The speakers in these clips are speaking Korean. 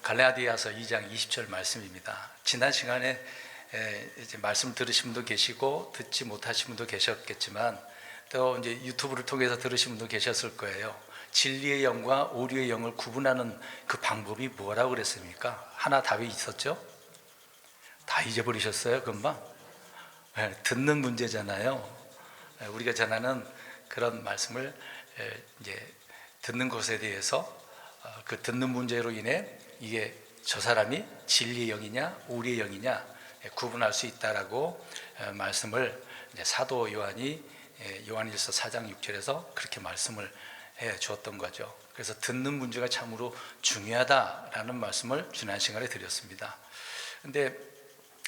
갈라디아서 2장 20절 말씀입니다. 지난 시간에 이제 말씀 들으신 분도 계시고 듣지 못하신 분도 계셨겠지만 또 이제 유튜브를 통해서 들으신 분도 계셨을 거예요. 진리의 영과 오류의 영을 구분하는 그 방법이 뭐라고 그랬습니까? 하나 답이 있었죠? 다 잊어버리셨어요, 금방? 듣는 문제잖아요. 우리가 전하는 그런 말씀을 이제 듣는 것에 대해서 그 듣는 문제로 인해 이게 저 사람이 진리의 영이냐 오류의 영이냐 구분할 수 있다라고 말씀을 이제 사도 요한이 요한일서 4장 6절에서 그렇게 말씀을 해 주었던 거죠. 그래서 듣는 문제가 참으로 중요하다라는 말씀을 지난 시간에 드렸습니다. 근데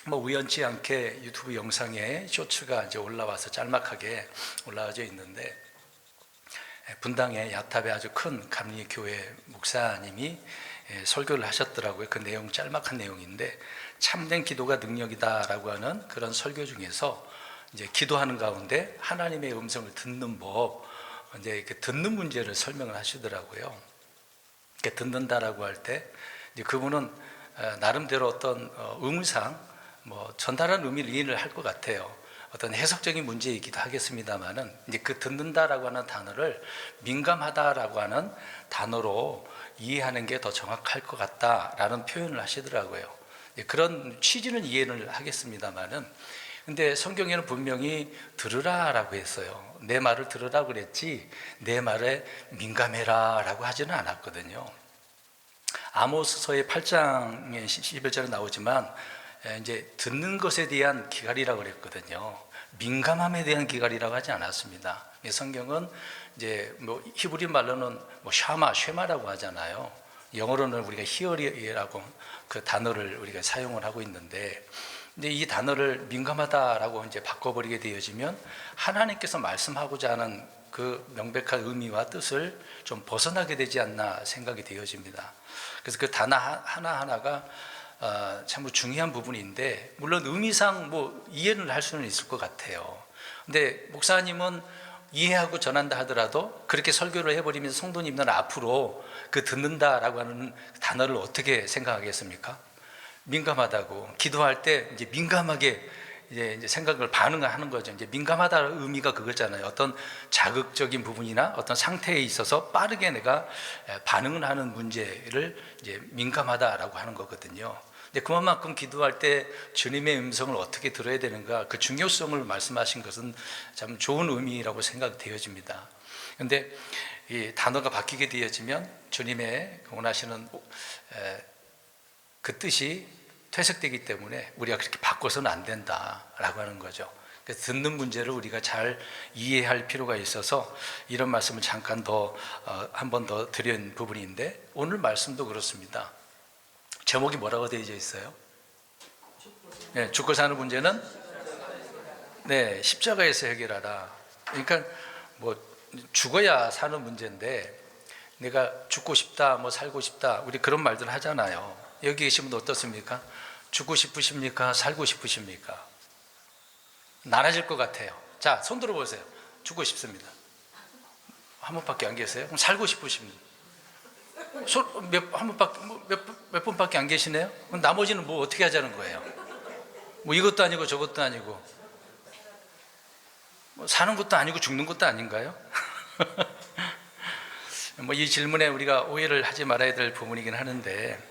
뭐 우연치 않게 유튜브 영상에 쇼츠가 이제 올라와서 짤막하게 올라와져 있는데, 분당의 야탑의 아주 큰 감리교회 목사님이 설교를 하셨더라고요. 그 내용 짤막한 내용인데, 참된 기도가 능력이다라고 하는 그런 설교 중에서 이제 기도하는 가운데 하나님의 음성을 듣는 법, 이제 이렇게 듣는 문제를 설명을 하시더라고요. 이렇게 듣는다라고 할 때 이제 그분은 나름대로 어떤 의무상 뭐 전달한 의미를 이해를 할 것 같아요. 어떤 해석적인 문제이기도 하겠습니다만은 이제 그 듣는다라고 하는 단어를 민감하다라고 하는 단어로 이해하는 게 더 정확할 것 같다라는 표현을 하시더라고요. 그런 취지는 이해를 하겠습니다만은, 근데 성경에는 분명히 들으라라고 했어요. 내 말을 들으라 그랬지 내 말에 민감해라라고 하지는 않았거든요. 아모스서의 8장의 11절에 나오지만 이제 듣는 것에 대한 기갈이라고 그랬거든요. 민감함에 대한 기갈이라고 하지 않았습니다. 성경은 이제 뭐 히브리 말로는 뭐 쉐마라고 하잖아요. 영어로는 우리가 히어리라고 그 단어를 우리가 사용을 하고 있는데, 근데 이 단어를 민감하다라고 이제 바꿔버리게 되어지면 하나님께서 말씀하고자 하는 그 명백한 의미와 뜻을 좀 벗어나게 되지 않나 생각이 되어집니다. 그래서 그 단어 하나하나가 참 중요한 부분인데, 물론 의미상 뭐 이해를 할 수는 있을 것 같아요. 근데 목사님은 이해하고 전한다 하더라도 그렇게 설교를 해버리면 성도님들은 앞으로 그 듣는다라고 하는 단어를 어떻게 생각하겠습니까? 민감하다고 기도할 때 이제 민감하게 이제 생각을 반응을 하는 거죠. 이제 민감하다는 의미가 그거잖아요. 어떤 자극적인 부분이나 어떤 상태에 있어서 빠르게 내가 반응을 하는 문제를 이제 민감하다라고 하는 거거든요. 근데 그만큼 기도할 때 주님의 음성을 어떻게 들어야 되는가, 그 중요성을 말씀하신 것은 참 좋은 의미라고 생각되어집니다. 그런데 이 단어가 바뀌게 되어지면 주님의 원하시는 그 뜻이 퇴색되기 때문에 우리가 그렇게 바꿔서는 안 된다라고 하는 거죠. 그래서 듣는 문제를 우리가 잘 이해할 필요가 있어서 이런 말씀을 잠깐 더 한 번 더 드린 부분인데, 오늘 말씀도 그렇습니다. 제목이 뭐라고 되어져 있어요? 네, 죽고 사는 문제는 십자가에서 해결하라. 그러니까 뭐 죽어야 사는 문제인데, 내가 죽고 싶다, 뭐 살고 싶다, 우리 그런 말들 하잖아요. 여기 계신 분 어떻습니까? 죽고 싶으십니까? 살고 싶으십니까? 나눠질 것 같아요. 자, 손 들어보세요. 죽고 싶습니다. 한 분밖에 안 계세요? 그럼 살고 싶으십니까? 몇 분밖에 안 계시네요? 그럼 나머지는 뭐 어떻게 하자는 거예요? 뭐 이것도 아니고 저것도 아니고, 뭐 사는 것도 아니고 죽는 것도 아닌가요? 뭐 이 질문에 우리가 오해를 하지 말아야 될 부분이긴 하는데,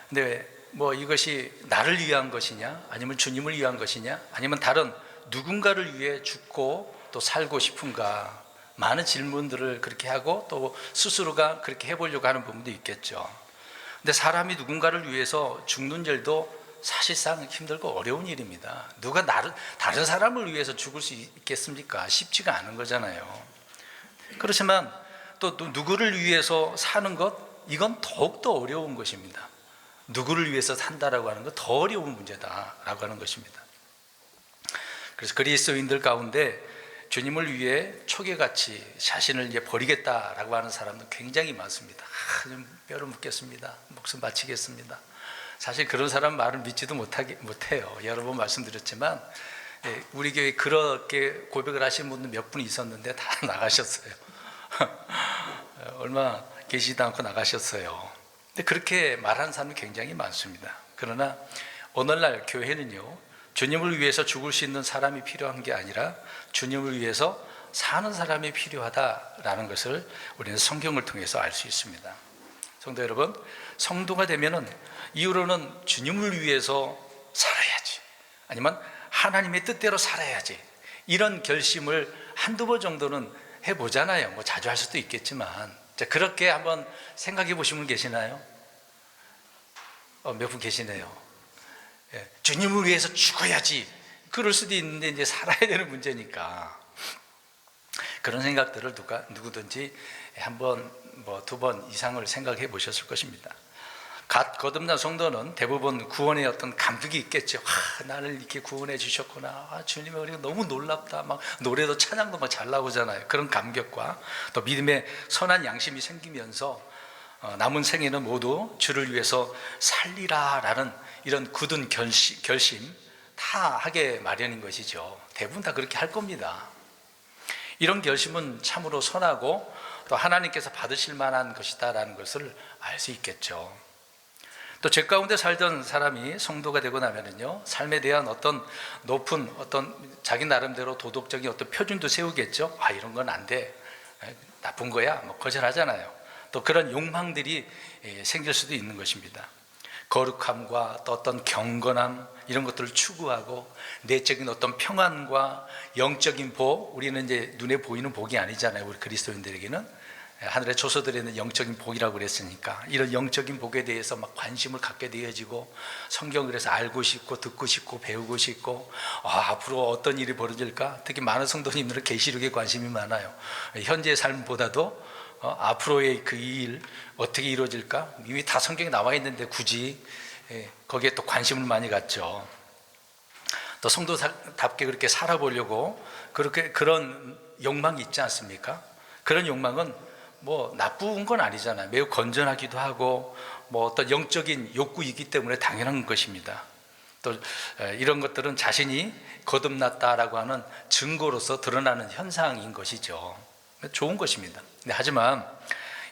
근데 뭐 이것이 나를 위한 것이냐, 아니면 주님을 위한 것이냐, 아니면 다른 누군가를 위해 죽고 또 살고 싶은가, 많은 질문들을 그렇게 하고 또 스스로가 그렇게 해보려고 하는 부분도 있겠죠. 근데 사람이 누군가를 위해서 죽는 일도 사실상 힘들고 어려운 일입니다. 누가 다른 사람을 위해서 죽을 수 있겠습니까? 쉽지가 않은 거잖아요. 그렇지만 또 누구를 위해서 사는 것, 이건 더욱더 어려운 것입니다. 누구를 위해서 산다라고 하는 건 더 어려운 문제다라고 하는 것입니다. 그래서 그리스도인들 가운데 주님을 위해 초계같이 자신을 이제 버리겠다라고 하는 사람도 굉장히 많습니다. 뼈를 묻겠습니다. 목숨 바치겠습니다. 사실 그런 사람 말을 믿지도 못해요. 여러 번 말씀드렸지만 우리 교회에 그렇게 고백을 하신 분들 몇 분 있었는데 다 나가셨어요. 얼마 계시지도 않고 나가셨어요. 근데 그렇게 말하는 사람이 굉장히 많습니다. 그러나 오늘날 교회는요, 주님을 위해서 죽을 수 있는 사람이 필요한 게 아니라 주님을 위해서 사는 사람이 필요하다라는 것을 우리는 성경을 통해서 알 수 있습니다. 성도 여러분, 성도가 되면은 이후로는 주님을 위해서 살아야지, 아니면 하나님의 뜻대로 살아야지, 이런 결심을 한두 번 정도는 해보잖아요. 뭐 자주 할 수도 있겠지만, 그렇게 한번 생각해 보신 분 계시나요? 몇 분 계시네요. 주님을 위해서 죽어야지, 그럴 수도 있는데 이제 살아야 되는 문제니까 그런 생각들을 누구든지 한번 뭐 두 번 이상을 생각해 보셨을 것입니다. 갓 거듭난 성도는 대부분 구원의 어떤 감격이 있겠죠. 나를 이렇게 구원해 주셨구나, 주님의 은혜가 너무 놀랍다, 막 노래도 찬양도 막 잘 나오잖아요. 그런 감격과 또 믿음의 선한 양심이 생기면서 남은 생애는 모두 주를 위해서 살리라라는 이런 굳은 결심 다 하게 마련인 것이죠. 대부분 다 그렇게 할 겁니다. 이런 결심은 참으로 선하고 또 하나님께서 받으실 만한 것이다라는 것을 알 수 있겠죠. 또 죄 가운데 살던 사람이 성도가 되고 나면은요, 삶에 대한 어떤 높은 어떤 자기 나름대로 도덕적인 어떤 표준도 세우겠죠. 이런 건 안 돼, 나쁜 거야, 뭐 거절하잖아요. 또 그런 욕망들이 생길 수도 있는 것입니다. 거룩함과 또 어떤 경건함, 이런 것들을 추구하고 내적인 어떤 평안과 영적인 복, 우리는 이제 눈에 보이는 복이 아니잖아요. 우리 그리스도인들에게는 하늘의 조소들에는 영적인 복이라고 그랬으니까, 이런 영적인 복에 대해서 막 관심을 갖게 되어지고, 성경을 그래서 알고 싶고 듣고 싶고 배우고 싶고, 앞으로 어떤 일이 벌어질까, 특히 많은 성도님들은 계시록에 관심이 많아요. 현재의 삶보다도 앞으로의 그 일 어떻게 이루어질까, 이미 다 성경에 나와 있는데 굳이 거기에 또 관심을 많이 갖죠. 또 성도답게 그렇게 살아보려고 그런 욕망이 있지 않습니까? 그런 욕망은 뭐 나쁜 건 아니잖아요. 매우 건전하기도 하고 뭐 어떤 영적인 욕구이기 때문에 당연한 것입니다. 또 이런 것들은 자신이 거듭났다라고 하는 증거로서 드러나는 현상인 것이죠. 좋은 것입니다. 하지만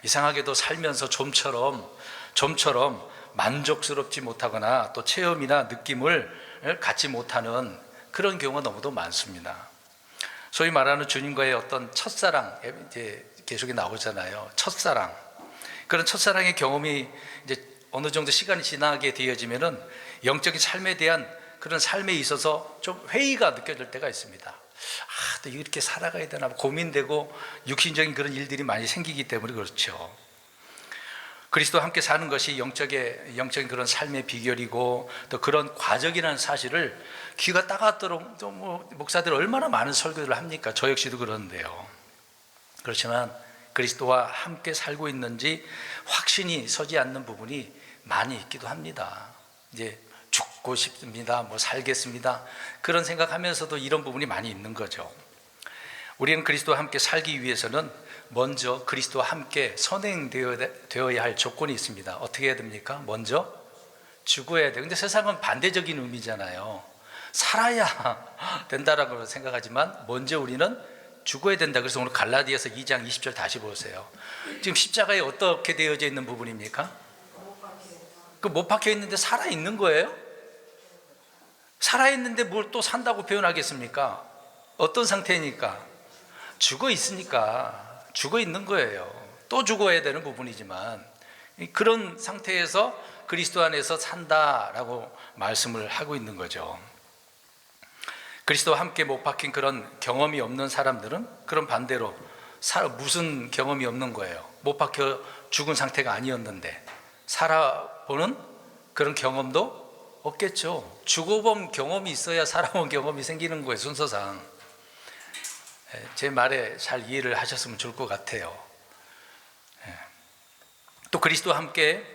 이상하게도 살면서 좀처럼 만족스럽지 못하거나 또 체험이나 느낌을 갖지 못하는 그런 경우가 너무도 많습니다. 소위 말하는 주님과의 어떤 첫사랑, 이제 계속이 나오잖아요. 첫사랑. 그런 첫사랑의 경험이 이제 어느 정도 시간이 지나게 되어지면은 영적인 삶에 대한 그런 삶에 있어서 좀 회의가 느껴질 때가 있습니다. 또 이렇게 살아가야 되나 고민되고 육신적인 그런 일들이 많이 생기기 때문에 그렇죠. 그리스도와 함께 사는 것이 영적인 그런 삶의 비결이고 또 그런 과정이라는 사실을 귀가 따갑도록, 또 뭐 목사들 얼마나 많은 설교를 합니까? 저 역시도 그러는데요. 그렇지만 그리스도와 함께 살고 있는지 확신이 서지 않는 부분이 많이 있기도 합니다. 이제 죽고 싶습니다, 뭐 살겠습니다, 그런 생각하면서도 이런 부분이 많이 있는 거죠. 우리는 그리스도와 함께 살기 위해서는 먼저 그리스도와 함께 선행되어야 할 조건이 있습니다. 어떻게 해야 됩니까? 먼저 죽어야 돼요. 근데 세상은 반대적인 의미잖아요. 살아야 된다라고 생각하지만 먼저 우리는 죽어야 된다. 그래서 오늘 갈라디아서 2장 20절 다시 보세요. 지금 십자가에 어떻게 되어져 있는 부분입니까? 그 못 박혀 있는데 살아 있는 거예요? 살아 있는데 뭘 또 산다고 표현하겠습니까? 어떤 상태니까? 죽어 있으니까 죽어 있는 거예요. 또 죽어야 되는 부분이지만 그런 상태에서 그리스도 안에서 산다라고 말씀을 하고 있는 거죠. 그리스도와 함께 못 박힌 그런 경험이 없는 사람들은 그런 반대로 무슨 경험이 없는 거예요. 못 박혀 죽은 상태가 아니었는데 살아보는 그런 경험도 없겠죠. 죽어본 경험이 있어야 살아본 경험이 생기는 거예요, 순서상. 제 말에 잘 이해를 하셨으면 좋을 것 같아요. 또 그리스도와 함께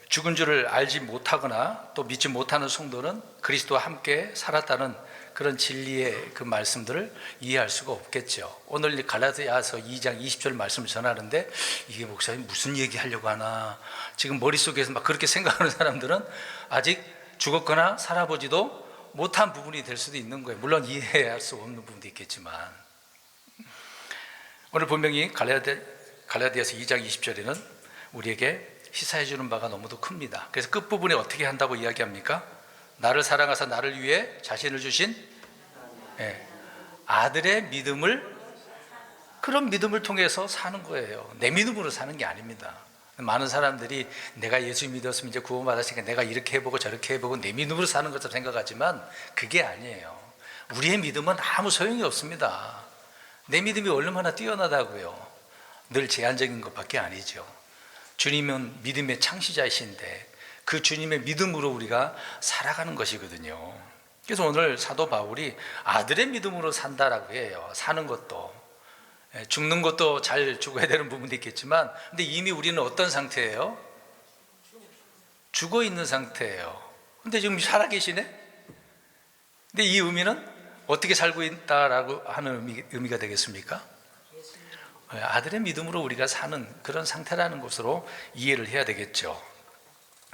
죽은 줄을 알지 못하거나 또 믿지 못하는 성도는 그리스도와 함께 살았다는 그런 진리의 그 말씀들을 이해할 수가 없겠죠. 오늘 갈라디아서 2장 20절 말씀을 전하는데 이게 목사님 무슨 얘기 하려고 하나, 지금 머릿속에서 막 그렇게 생각하는 사람들은 아직 죽었거나 살아보지도 못한 부분이 될 수도 있는 거예요. 물론 이해할 수 없는 부분도 있겠지만, 오늘 분명히 갈라디아서 2장 20절에는 우리에게 시사해 주는 바가 너무도 큽니다. 그래서 끝부분에 어떻게 한다고 이야기합니까? 나를 사랑하사 나를 위해 자신을 주신 아들의 믿음을, 그런 믿음을 통해서 사는 거예요. 내 믿음으로 사는 게 아닙니다. 많은 사람들이 내가 예수 믿었으면 이제 구원받았으니까 내가 이렇게 해보고 저렇게 해보고 내 믿음으로 사는 것처럼 생각하지만 그게 아니에요. 우리의 믿음은 아무 소용이 없습니다. 내 믿음이 얼마나 뛰어나다고요. 늘 제한적인 것밖에 아니죠. 주님은 믿음의 창시자이신데 그 주님의 믿음으로 우리가 살아가는 것이거든요. 그래서 오늘 사도 바울이 아들의 믿음으로 산다라고 해요. 사는 것도, 죽는 것도 잘 죽어야 되는 부분도 있겠지만, 근데 이미 우리는 어떤 상태예요? 죽어 있는 상태예요. 근데 지금 살아계시네? 근데 이 의미는 어떻게 살고 있다라고 하는 의미가 되겠습니까? 아들의 믿음으로 우리가 사는 그런 상태라는 것으로 이해를 해야 되겠죠.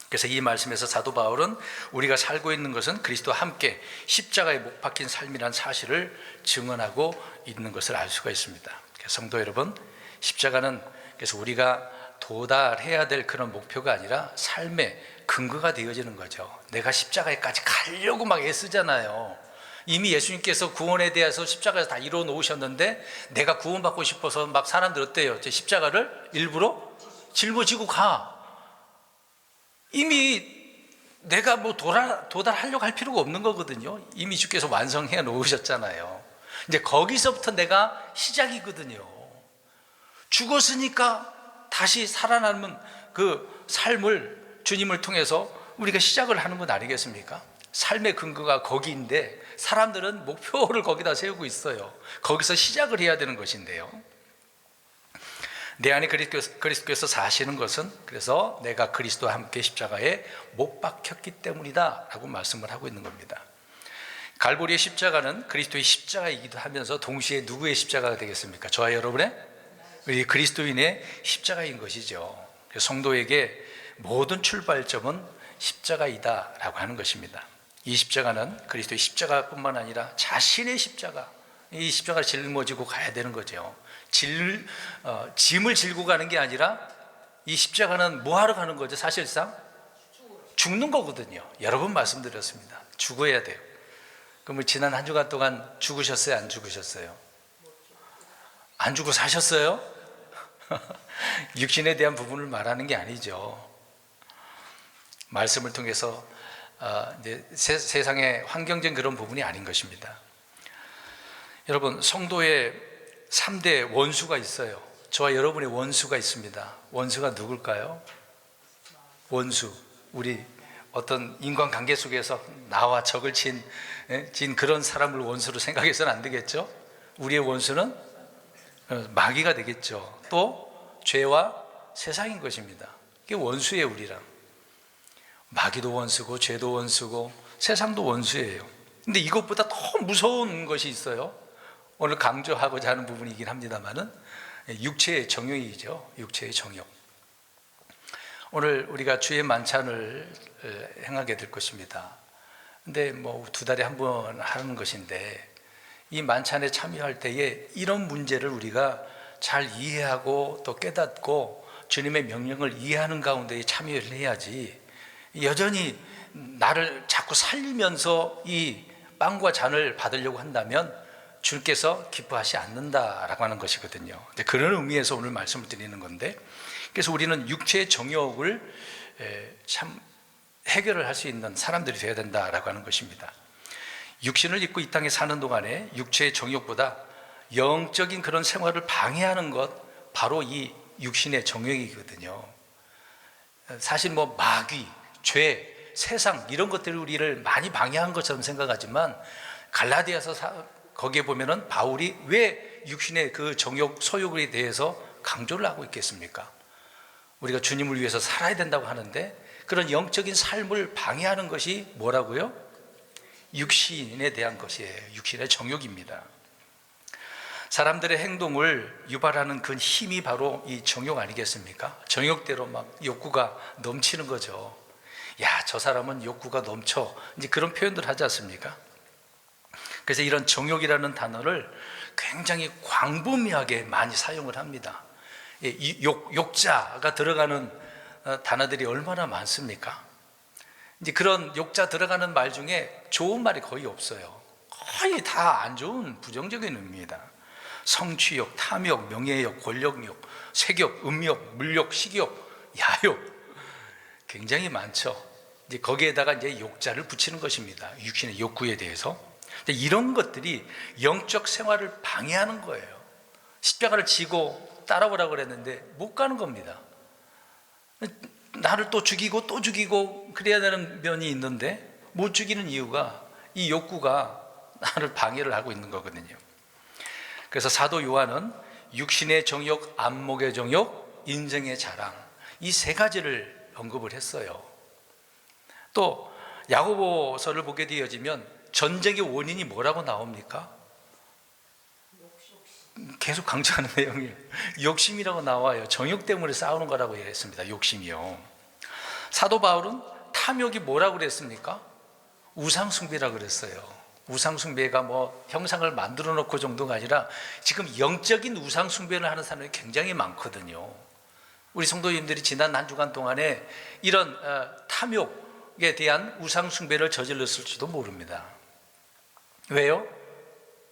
그래서 이 말씀에서 사도 바울은 우리가 살고 있는 것은 그리스도와 함께 십자가에 못 박힌 삶이라는 사실을 증언하고 있는 것을 알 수가 있습니다. 성도 여러분, 십자가는 그래서 우리가 도달해야 될 그런 목표가 아니라 삶의 근거가 되어지는 거죠. 내가 십자가에까지 가려고 막 애쓰잖아요. 이미 예수님께서 구원에 대해서 십자가에서 다 이루어 놓으셨는데 내가 구원받고 싶어서 막 사람들 어때요? 십자가를 일부러 짊어지고 가. 이미 내가 뭐 도달하려고 할 필요가 없는 거거든요. 이미 주께서 완성해 놓으셨잖아요. 이제 거기서부터 내가 시작이거든요. 죽었으니까 다시 살아남은 그 삶을 주님을 통해서 우리가 시작을 하는 것 아니겠습니까? 삶의 근거가 거기인데 사람들은 목표를 거기다 세우고 있어요. 거기서 시작을 해야 되는 것인데요. 내 안에 그리스도께서 사시는 것은 그래서 내가 그리스도와 함께 십자가에 못 박혔기 때문이다 라고 말씀을 하고 있는 겁니다. 갈보리의 십자가는 그리스도의 십자가이기도 하면서 동시에 누구의 십자가가 되겠습니까? 저와 여러분의 우리 그리스도인의 십자가인 것이죠. 성도에게 모든 출발점은 십자가이다 라고 하는 것입니다. 이 십자가는 그리스도의 십자가뿐만 아니라 자신의 십자가, 이 십자가를 짊어지고 가야 되는 거죠. 짐을 질고 가는 게 아니라 이 십자가는 뭐 하러 가는 거죠? 사실상 죽는 거거든요. 여러 번 말씀드렸습니다. 죽어야 돼요. 그럼 지난 한 주간 동안 죽으셨어요? 안 죽으셨어요? 안 죽고 사셨어요? 육신에 대한 부분을 말하는 게 아니죠. 말씀을 통해서 이제 세상의 환경적인 그런 부분이 아닌 것입니다. 여러분, 성도의 3대 원수가 있어요. 저와 여러분의 원수가 있습니다. 원수가 누굴까요? 원수, 우리 어떤 인간관계 속에서 나와 적을 진 그런 사람을 원수로 생각해서는 안 되겠죠. 우리의 원수는 마귀가 되겠죠. 또 죄와 세상인 것입니다. 이게 원수예요. 우리랑 마귀도 원수고 죄도 원수고 세상도 원수예요. 근데 이것보다 더 무서운 것이 있어요. 오늘 강조하고자 하는 부분이긴 합니다만은 육체의 정욕이죠. 육체의 정욕. 오늘 우리가 주의 만찬을 행하게 될 것입니다. 근데 뭐 2달에 한 번 하는 것인데 이 만찬에 참여할 때에 이런 문제를 우리가 잘 이해하고 또 깨닫고 주님의 명령을 이해하는 가운데 참여를 해야지, 여전히 나를 자꾸 살리면서 이 빵과 잔을 받으려고 한다면 주께서 기뻐하지 않는다라고 하는 것이거든요. 그런 의미에서 오늘 말씀을 드리는 건데, 그래서 우리는 육체의 정욕을 참 해결을 할 수 있는 사람들이 되어야 된다라고 하는 것입니다. 육신을 입고 이 땅에 사는 동안에 육체의 정욕보다 영적인 그런 생활을 방해하는 것, 바로 이 육신의 정욕이거든요. 사실 뭐 마귀, 죄, 세상 이런 것들이 우리를 많이 방해한 것처럼 생각하지만 갈라디아서 거기에 보면은 바울이 왜 육신의 그 정욕, 소욕에 대해서 강조를 하고 있겠습니까? 우리가 주님을 위해서 살아야 된다고 하는데 그런 영적인 삶을 방해하는 것이 뭐라고요? 육신에 대한 것이에요. 육신의 정욕입니다. 사람들의 행동을 유발하는 그 힘이 바로 이 정욕 아니겠습니까? 정욕대로 막 욕구가 넘치는 거죠. 야, 저 사람은 욕구가 넘쳐, 이제 그런 표현들 하지 않습니까? 그래서 이런 정욕이라는 단어를 굉장히 광범위하게 많이 사용을 합니다. 욕자가 들어가는 단어들이 얼마나 많습니까? 이제 그런 욕자 들어가는 말 중에 좋은 말이 거의 없어요. 거의 다 안 좋은 부정적인 의미입니다. 성취욕, 탐욕, 명예욕, 권력욕, 색욕, 음욕, 물욕, 식욕, 야욕, 굉장히 많죠. 이제 거기에다가 이제 욕자를 붙이는 것입니다. 육신의 욕구에 대해서. 근데 이런 것들이 영적 생활을 방해하는 거예요. 십자가를 지고 따라오라고 그랬는데 못 가는 겁니다. 나를 또 죽이고 그래야 되는 면이 있는데 못 죽이는 이유가 이 욕구가 나를 방해를 하고 있는 거거든요. 그래서 사도 요한은 육신의 정욕, 안목의 정욕, 인생의 자랑, 이 세 가지를 언급을 했어요. 또 야고보서를 보게 되어지면 전쟁의 원인이 뭐라고 나옵니까? 계속 강조하는 내용이에요. 욕심이라고 나와요. 정욕 때문에 싸우는 거라고 얘기했습니다. 욕심이요. 사도 바울은 탐욕이 뭐라고 그랬습니까? 우상숭배라고 그랬어요. 우상숭배가 뭐 형상을 만들어 놓고 정도가 아니라 지금 영적인 우상숭배를 하는 사람이 굉장히 많거든요. 우리 성도님들이 지난 한 주간 동안에 이런 탐욕에 대한 우상숭배를 저질렀을지도 모릅니다. 왜요?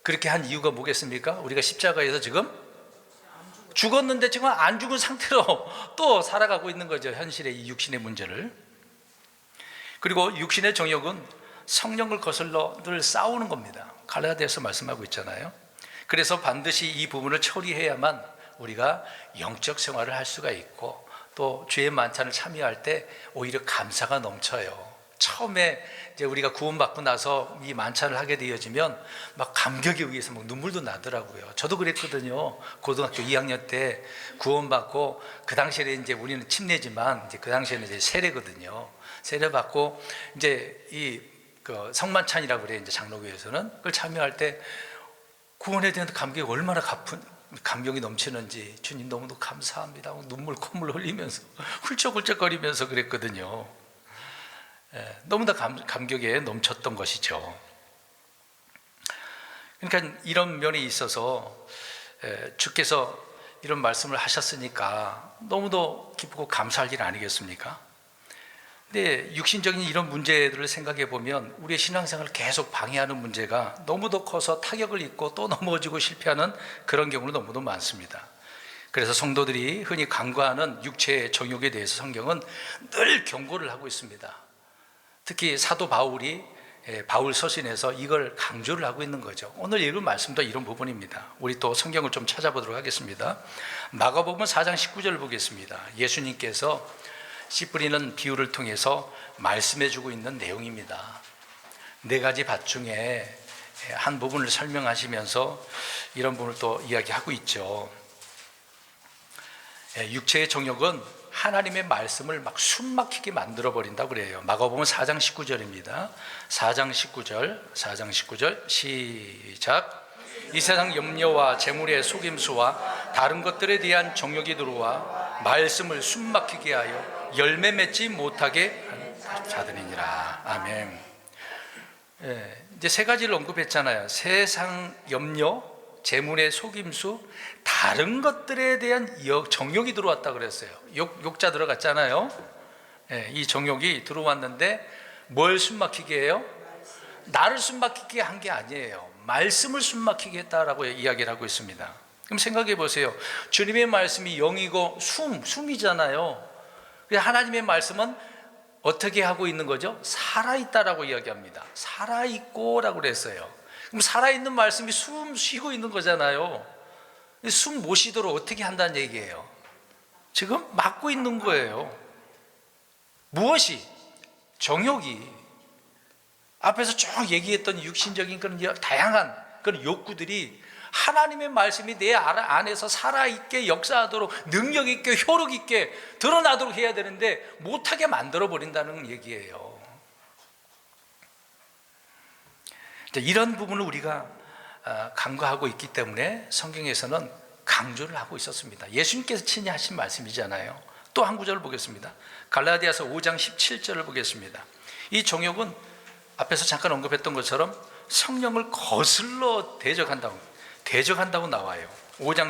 그렇게 한 이유가 뭐겠습니까? 우리가 십자가에서 지금 죽었는데 지금 안 죽은 상태로 또 살아가고 있는 거죠. 현실의 이 육신의 문제를. 그리고 육신의 정욕은 성령을 거슬러 늘 싸우는 겁니다. 갈라디아서 말씀하고 있잖아요. 그래서 반드시 이 부분을 처리해야만 우리가 영적 생활을 할 수가 있고 또 주의 만찬을 참여할 때 오히려 감사가 넘쳐요. 처음에 이제 우리가 구원받고 나서 이 만찬을 하게 되어지면 막 감격에 의해서 막 눈물도 나더라고요. 저도 그랬거든요. 고등학교 2학년 때 구원받고 그 당시에 이제 우리는 침례지만 이제 그 당시에는 이제 세례거든요. 세례받고 이제 그 성만찬이라고 그래요. 이제 장로교에서는 그걸 참여할 때 구원에 대한 감격이 얼마나 감격이 넘치는지 주님 너무도 감사합니다. 눈물 콧물 흘리면서 훌쩍훌쩍거리면서 그랬거든요. 너무나 감격에 넘쳤던 것이죠. 그러니까 이런 면에 있어서 주께서 이런 말씀을 하셨으니까 너무도 기쁘고 감사할 일 아니겠습니까? 근데 육신적인 이런 문제들을 생각해 보면 우리의 신앙생활을 계속 방해하는 문제가 너무도 커서 타격을 입고 또 넘어지고 실패하는 그런 경우는 너무도 많습니다. 그래서 성도들이 흔히 간과하는 육체의 정욕에 대해서 성경은 늘 경고를 하고 있습니다. 특히 사도 바울이 바울 서신에서 이걸 강조를 하고 있는 거죠. 오늘 읽은 말씀도 이런 부분입니다. 우리 또 성경을 좀 찾아보도록 하겠습니다. 마가복음 4장 19절을 보겠습니다. 예수님께서 씨 뿌리는 비유를 통해서 말씀해 주고 있는 내용입니다. 네 가지 밭 중에 한 부분을 설명하시면서 이런 부분을 또 이야기하고 있죠. 육체의 정욕은 하나님의 말씀을 막 숨막히게 만들어 버린다고 그래요. 마가복음 4장 19절입니다. 4장 19절 시작. 이 세상 염려와 재물의 속임수와 다른 것들에 대한 정욕이 들어와 말씀을 숨막히게 하여 열매 맺지 못하게 한 자들이니라. 아멘. 이제 세 가지를 언급했잖아요. 세상 염려, 재물의 속임수, 다른 것들에 대한 정욕이 들어왔다 그랬어요. 욕자 들어갔잖아요. 이 정욕이 들어왔는데 뭘 숨막히게 해요? 나를 숨막히게 한 게 아니에요. 말씀을 숨막히게 했다라고 이야기를 하고 있습니다. 그럼 생각해 보세요. 주님의 말씀이 영이고 숨이잖아요. 하나님의 말씀은 어떻게 하고 있는 거죠? 살아있다라고 이야기합니다. 살아있고라고 그랬어요. 그럼 살아있는 말씀이 숨 쉬고 있는 거잖아요. 숨 못 쉬도록 어떻게 한다는 얘기예요? 지금 막고 있는 거예요. 무엇이? 정욕이. 앞에서 쭉 얘기했던 육신적인 그런 다양한 그런 욕구들이 하나님의 말씀이 내 안에서 살아있게 역사하도록 능력있게 효력있게 드러나도록 해야 되는데 못하게 만들어버린다는 얘기예요. 이런 부분을 우리가 간과하고 있기 때문에 성경에서는 강조를 하고 있었습니다. 예수님께서 친히 하신 말씀이잖아요. 또 한 구절을 보겠습니다. 갈라디아서 5장 17절을 보겠습니다. 이 정욕은 앞에서 잠깐 언급했던 것처럼 성령을 거슬러 대적한다고 나와요. 5장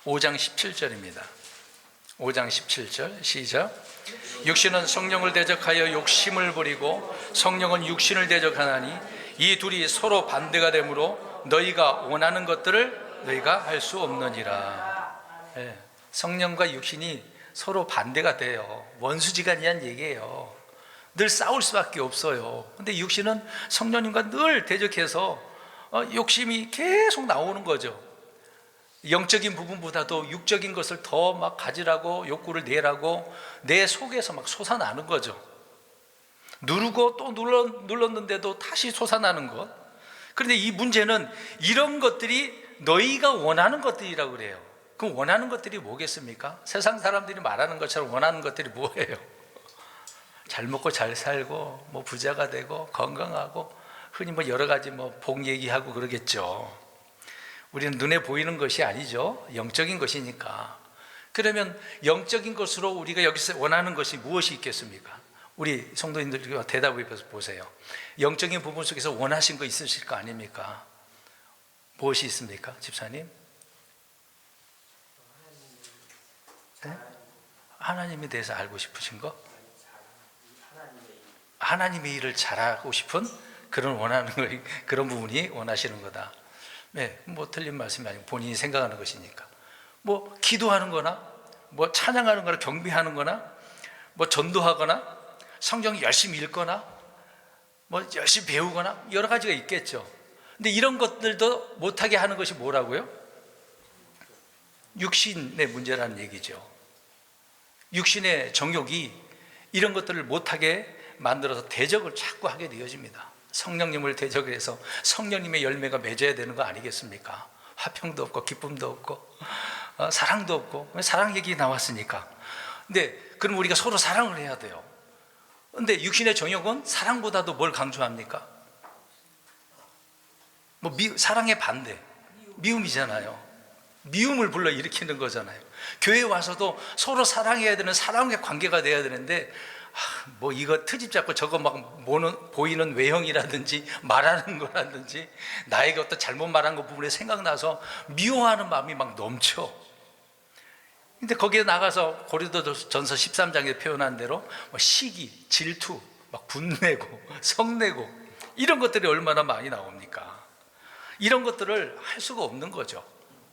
17절입니다. 5장 17절 시작. 육신은 성령을 대적하여 욕심을 부리고 성령은 육신을 대적하나니 이 둘이 서로 반대가 되므로 너희가 원하는 것들을 너희가 할 수 없느니라. 네. 성령과 육신이 서로 반대가 돼요. 원수지간이란 얘기예요. 늘 싸울 수밖에 없어요. 근데 육신은 성령님과 늘 대적해서 욕심이 계속 나오는 거죠. 영적인 부분보다도 육적인 것을 더 막 가지라고 욕구를 내라고 내 속에서 막 솟아나는 거죠. 누르고 또 눌렀는데도 다시 솟아나는 것. 그런데 이 문제는 이런 것들이 너희가 원하는 것들이라고 그래요. 그럼 원하는 것들이 뭐겠습니까? 세상 사람들이 말하는 것처럼 원하는 것들이 뭐예요? 잘 먹고 잘 살고 뭐 부자가 되고 건강하고 흔히 뭐 여러 가지 뭐 복 얘기하고 그러겠죠. 우리는 눈에 보이는 것이 아니죠. 영적인 것이니까. 그러면 영적인 것으로 우리가 여기서 원하는 것이 무엇이 있겠습니까? 우리 성도님들 대답해 보세요. 영적인 부분 속에서 원하신 거 있으실 거 아닙니까? 무엇이 있습니까, 집사님? 네? 하나님에 대해서 알고 싶으신 거? 하나님의 일을 잘하고 싶은 그런 원하는 거, 그런 부분이 원하시는 거다. 네, 뭐 틀린 말씀이 아니고 본인이 생각하는 것이니까. 뭐 기도하는 거나 뭐 찬양하는 거나 경배하는 거나 뭐 전도하거나 성경 열심히 읽거나 뭐 열심히 배우거나 여러 가지가 있겠죠. 근데 이런 것들도 못하게 하는 것이 뭐라고요? 육신의 문제라는 얘기죠. 육신의 정욕이 이런 것들을 못하게 만들어서 대적을 자꾸 하게 되어집니다. 성령님을 대적을 해서 성령님의 열매가 맺어야 되는 거 아니겠습니까? 화평도 없고 기쁨도 없고 사랑도 없고. 사랑 얘기 나왔으니까. 근데 그럼 우리가 서로 사랑을 해야 돼요. 근데 육신의 정욕은 사랑보다도 뭘 강조합니까? 뭐 사랑의 반대 미움이잖아요. 미움을 불러일으키는 거잖아요. 교회에 와서도 서로 사랑해야 되는 사랑의 관계가 돼야 되는데 뭐 이거 트집 잡고 저거 막 보이는 외형이라든지 말하는 거라든지 나에게 어떤 잘못 말한 것 부분에 생각나서 미워하는 마음이 막 넘쳐. 근데 거기에 나가서 고린도전서 13장에 표현한 대로 시기, 질투, 막 분내고 성내고 이런 것들이 얼마나 많이 나옵니까? 이런 것들을 할 수가 없는 거죠.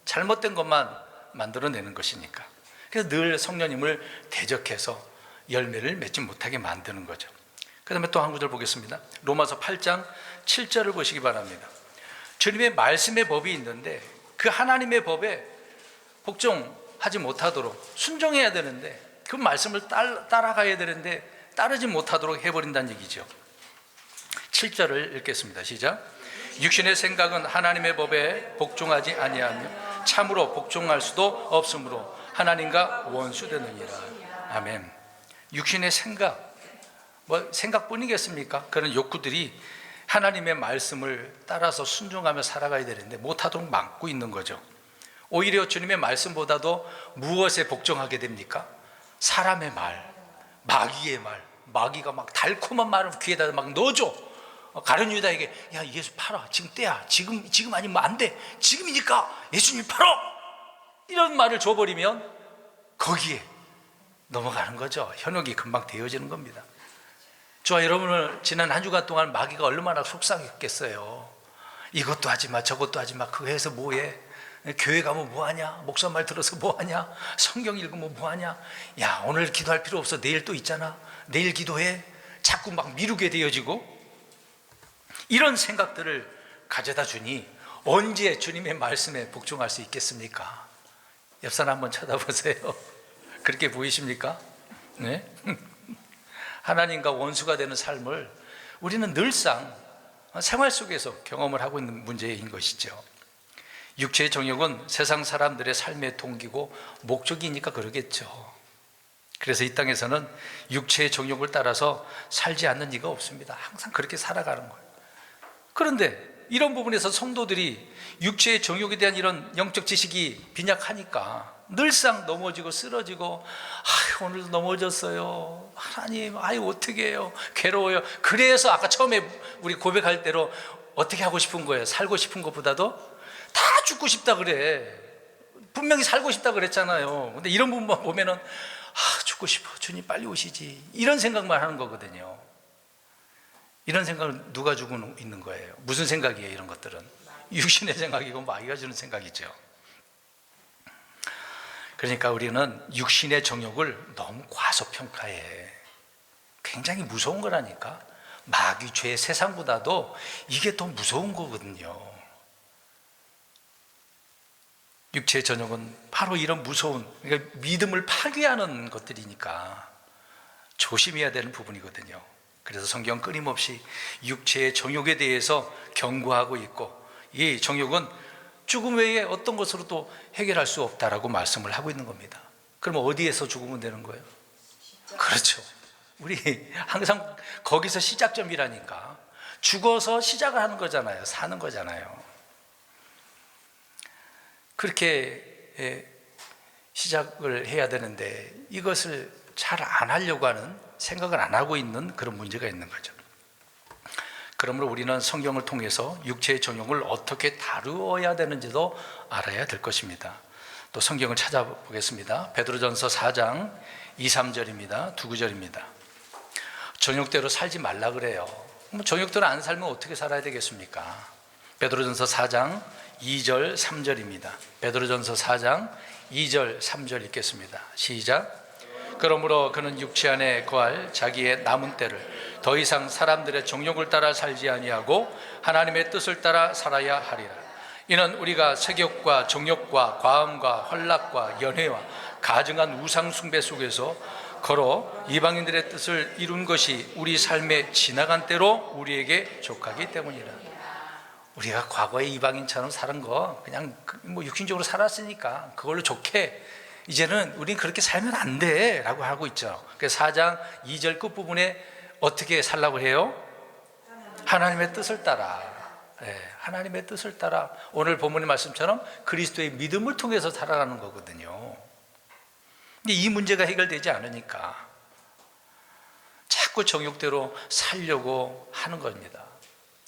잘못된 것만 만들어내는 것이니까. 그래서 늘 성령님을 대적해서 열매를 맺지 못하게 만드는 거죠. 그 다음에 또 한 구절 보겠습니다. 로마서 8장 7절을 보시기 바랍니다. 주님의 말씀의 법이 있는데 그 하나님의 법에 복종하지 못하도록 순종해야 되는데 그 말씀을 따라가야 되는데 따르지 못하도록 해버린다는 얘기죠. 7절을 읽겠습니다. 시작. 육신의 생각은 하나님의 법에 복종하지 아니하며 참으로 복종할 수도 없으므로 하나님과 원수되느니라. 아멘. 육신의 생각, 뭐 생각뿐이겠습니까? 그런 욕구들이 하나님의 말씀을 따라서 순종하며 살아가야 되는데 못하도록 막고 있는 거죠. 오히려 주님의 말씀보다도 무엇에 복종하게 됩니까? 사람의 말, 마귀의 말. 마귀가 막 달콤한 말을 귀에다 막 넣어줘. 가룟 유다에게 야 예수 팔아, 지금 때야, 지금 아니면 안 돼, 지금이니까 예수님 팔아, 이런 말을 줘버리면 거기에 넘어가는 거죠. 현혹이 금방 되어지는 겁니다. 저와 여러분을 지난 한 주간 동안 마귀가 얼마나 속상했겠어요. 이것도 하지마 저것도 하지마, 그거 해서 뭐해, 교회 가면 뭐하냐, 목사 말 들어서 뭐하냐, 성경 읽으면 뭐하냐, 야 오늘 기도할 필요 없어, 내일 또 있잖아, 내일 기도해. 자꾸 막 미루게 되어지고 이런 생각들을 가져다 주니 언제 주님의 말씀에 복종할 수 있겠습니까? 옆 사람 한번 쳐다보세요. 그렇게 보이십니까? 네? 하나님과 원수가 되는 삶을 우리는 늘상 생활 속에서 경험을 하고 있는 문제인 것이죠. 육체의 정욕은 세상 사람들의 삶의 동기고 목적이니까 그러겠죠. 그래서 이 땅에서는 육체의 정욕을 따라서 살지 않는 이가 없습니다. 항상 그렇게 살아가는 거예요. 그런데 이런 부분에서 성도들이 육체의 정욕에 대한 이런 영적 지식이 빈약하니까 늘상 넘어지고 쓰러지고, 오늘도 넘어졌어요, 하나님 어떻게 해요, 괴로워요. 그래서 아까 처음에 우리 고백할 대로 어떻게 하고 싶은 거예요? 살고 싶은 것보다도 다 죽고 싶다 그래. 분명히 살고 싶다 그랬잖아요. 근데 이런 부분만 보면은 죽고 싶어, 주님 빨리 오시지, 이런 생각만 하는 거거든요. 이런 생각을 누가 주고 있는 거예요? 무슨 생각이에요? 이런 것들은 육신의 생각이고 마귀가 주는 생각이죠. 그러니까 우리는 육신의 정욕을 너무 과소평가해. 굉장히 무서운 거라니까. 마귀, 죄, 세상보다도 이게 더 무서운 거거든요. 육체의 정욕은 바로 이런 무서운, 그러니까 믿음을 파괴하는 것들이니까 조심해야 되는 부분이거든요. 그래서 성경 끊임없이 육체의 정욕에 대해서 경고하고 있고, 이 정욕은 죽음 외에 어떤 것으로도 해결할 수 없다라고 말씀을 하고 있는 겁니다. 그럼 어디에서 죽으면 되는 거예요? 그렇죠. 우리 항상 거기서 시작점이라니까. 죽어서 시작을 하는 거잖아요. 사는 거잖아요. 그렇게 시작을 해야 되는데 이것을 잘 안 하려고 하는, 생각을 안 하고 있는 그런 문제가 있는 거죠. 그러므로 우리는 성경을 통해서 육체의 정욕을 어떻게 다루어야 되는지도 알아야 될 것입니다. 또 성경을 찾아보겠습니다. 베드로전서 4장 2, 3절입니다. 두 구절입니다. 정욕대로 살지 말라 그래요. 정욕대로 안 살면 어떻게 살아야 되겠습니까? 베드로전서 4장 2절 3절입니다. 베드로전서 4장 2절 3절 읽겠습니다. 시작. 그러므로 그는 육체 안에 거할 자기의 남은 때를 더 이상 사람들의 정욕을 따라 살지 아니하고 하나님의 뜻을 따라 살아야 하리라. 이는 우리가 색욕과 정욕과 과음과 헐락과 연회와 가증한 우상 숭배 속에서 걸어 이방인들의 뜻을 이룬 것이 우리 삶의 지나간 때로 우리에게 족하기 때문이라. 우리가 과거에 이방인처럼 사는 거 그냥 육신적으로 살았으니까 그걸로 좋게, 이제는 우린 그렇게 살면 안 돼 라고 하고 있죠. 그래서 4장 2절 끝부분에 어떻게 살라고 해요? 하나님의 뜻을 따라. 하나님의 뜻을 따라. 오늘 본문의 말씀처럼 그리스도의 믿음을 통해서 살아가는 거거든요. 근데 이 문제가 해결되지 않으니까 자꾸 정욕대로 살려고 하는 겁니다.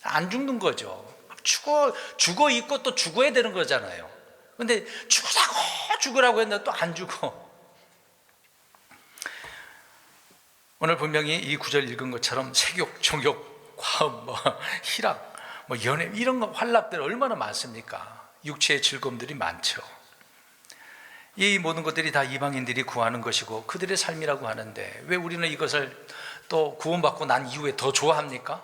안 죽는 거죠. 죽어 있고 또 죽어야 되는 거잖아요. 근데 죽으라고 했는데 또 안 죽어. 오늘 분명히 이 구절 읽은 것처럼 색욕, 정욕, 과음, 희락, 연애, 이런 거 환락들 얼마나 많습니까? 육체의 즐거움들이 많죠. 이 모든 것들이 다 이방인들이 구하는 것이고 그들의 삶이라고 하는데 왜 우리는 이것을 또 구원받고 난 이후에 더 좋아합니까?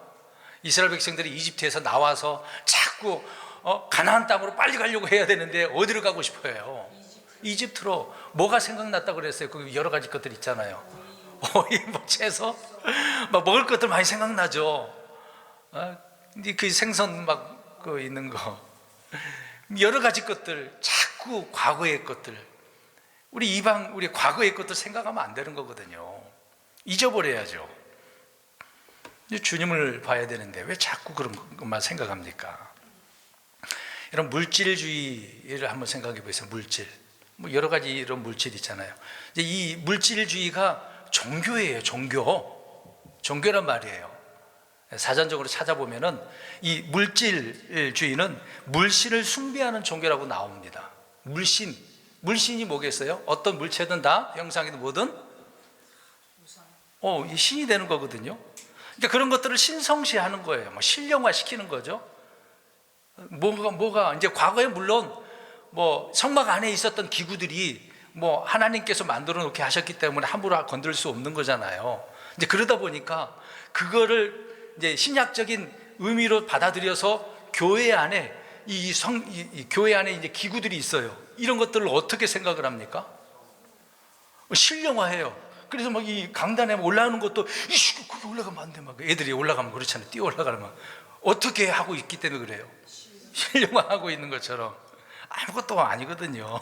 이스라엘 백성들이 이집트에서 나와서 자꾸 가나안 땅으로 빨리 가려고 해야 되는데 어디로 가고 싶어요? 이집트로. 뭐가 생각났다고 그랬어요? 그 여러 가지 것들 있잖아요. 채소, 먹을 것들 많이 생각나죠. 그 생선 있는 거, 여러 가지 것들, 자꾸 과거의 것들, 우리 과거의 것들 생각하면 안 되는 거거든요. 잊어버려야죠. 주님을 봐야 되는데 왜 자꾸 그런 것만 생각합니까? 이런 물질주의를 한번 생각해 보세요. 물질, 여러 가지 이런 물질 있잖아요. 이제 이 물질주의가 종교예요. 종교란 말이에요. 사전적으로 찾아보면은 이 물질주의는 물신을 숭배하는 종교라고 나옵니다. 물신이 뭐겠어요? 어떤 물체든 다 형상이든 뭐든 이 신이 되는 거거든요. 그러니까 그런 것들을 신성시하는 거예요. 신령화시키는 거죠. 뭐가 이제 과거에 물론 성막 안에 있었던 기구들이 하나님께서 만들어 놓게 하셨기 때문에 함부로 건드릴 수 없는 거잖아요. 이제 그러다 보니까 그거를 이제 신약적인 의미로 받아들여서 교회 안에 교회 안에 이제 기구들이 있어요. 이런 것들을 어떻게 생각을 합니까? 신령화해요. 그래서 이 강단에 올라가는 것도 거기 올라가면 안 돼. 애들이 올라가면 그렇잖아요. 뛰어 올라가면 어떻게 하고 있기 때문에 그래요. 신령화하고 있는 것처럼 아무것도 아니거든요.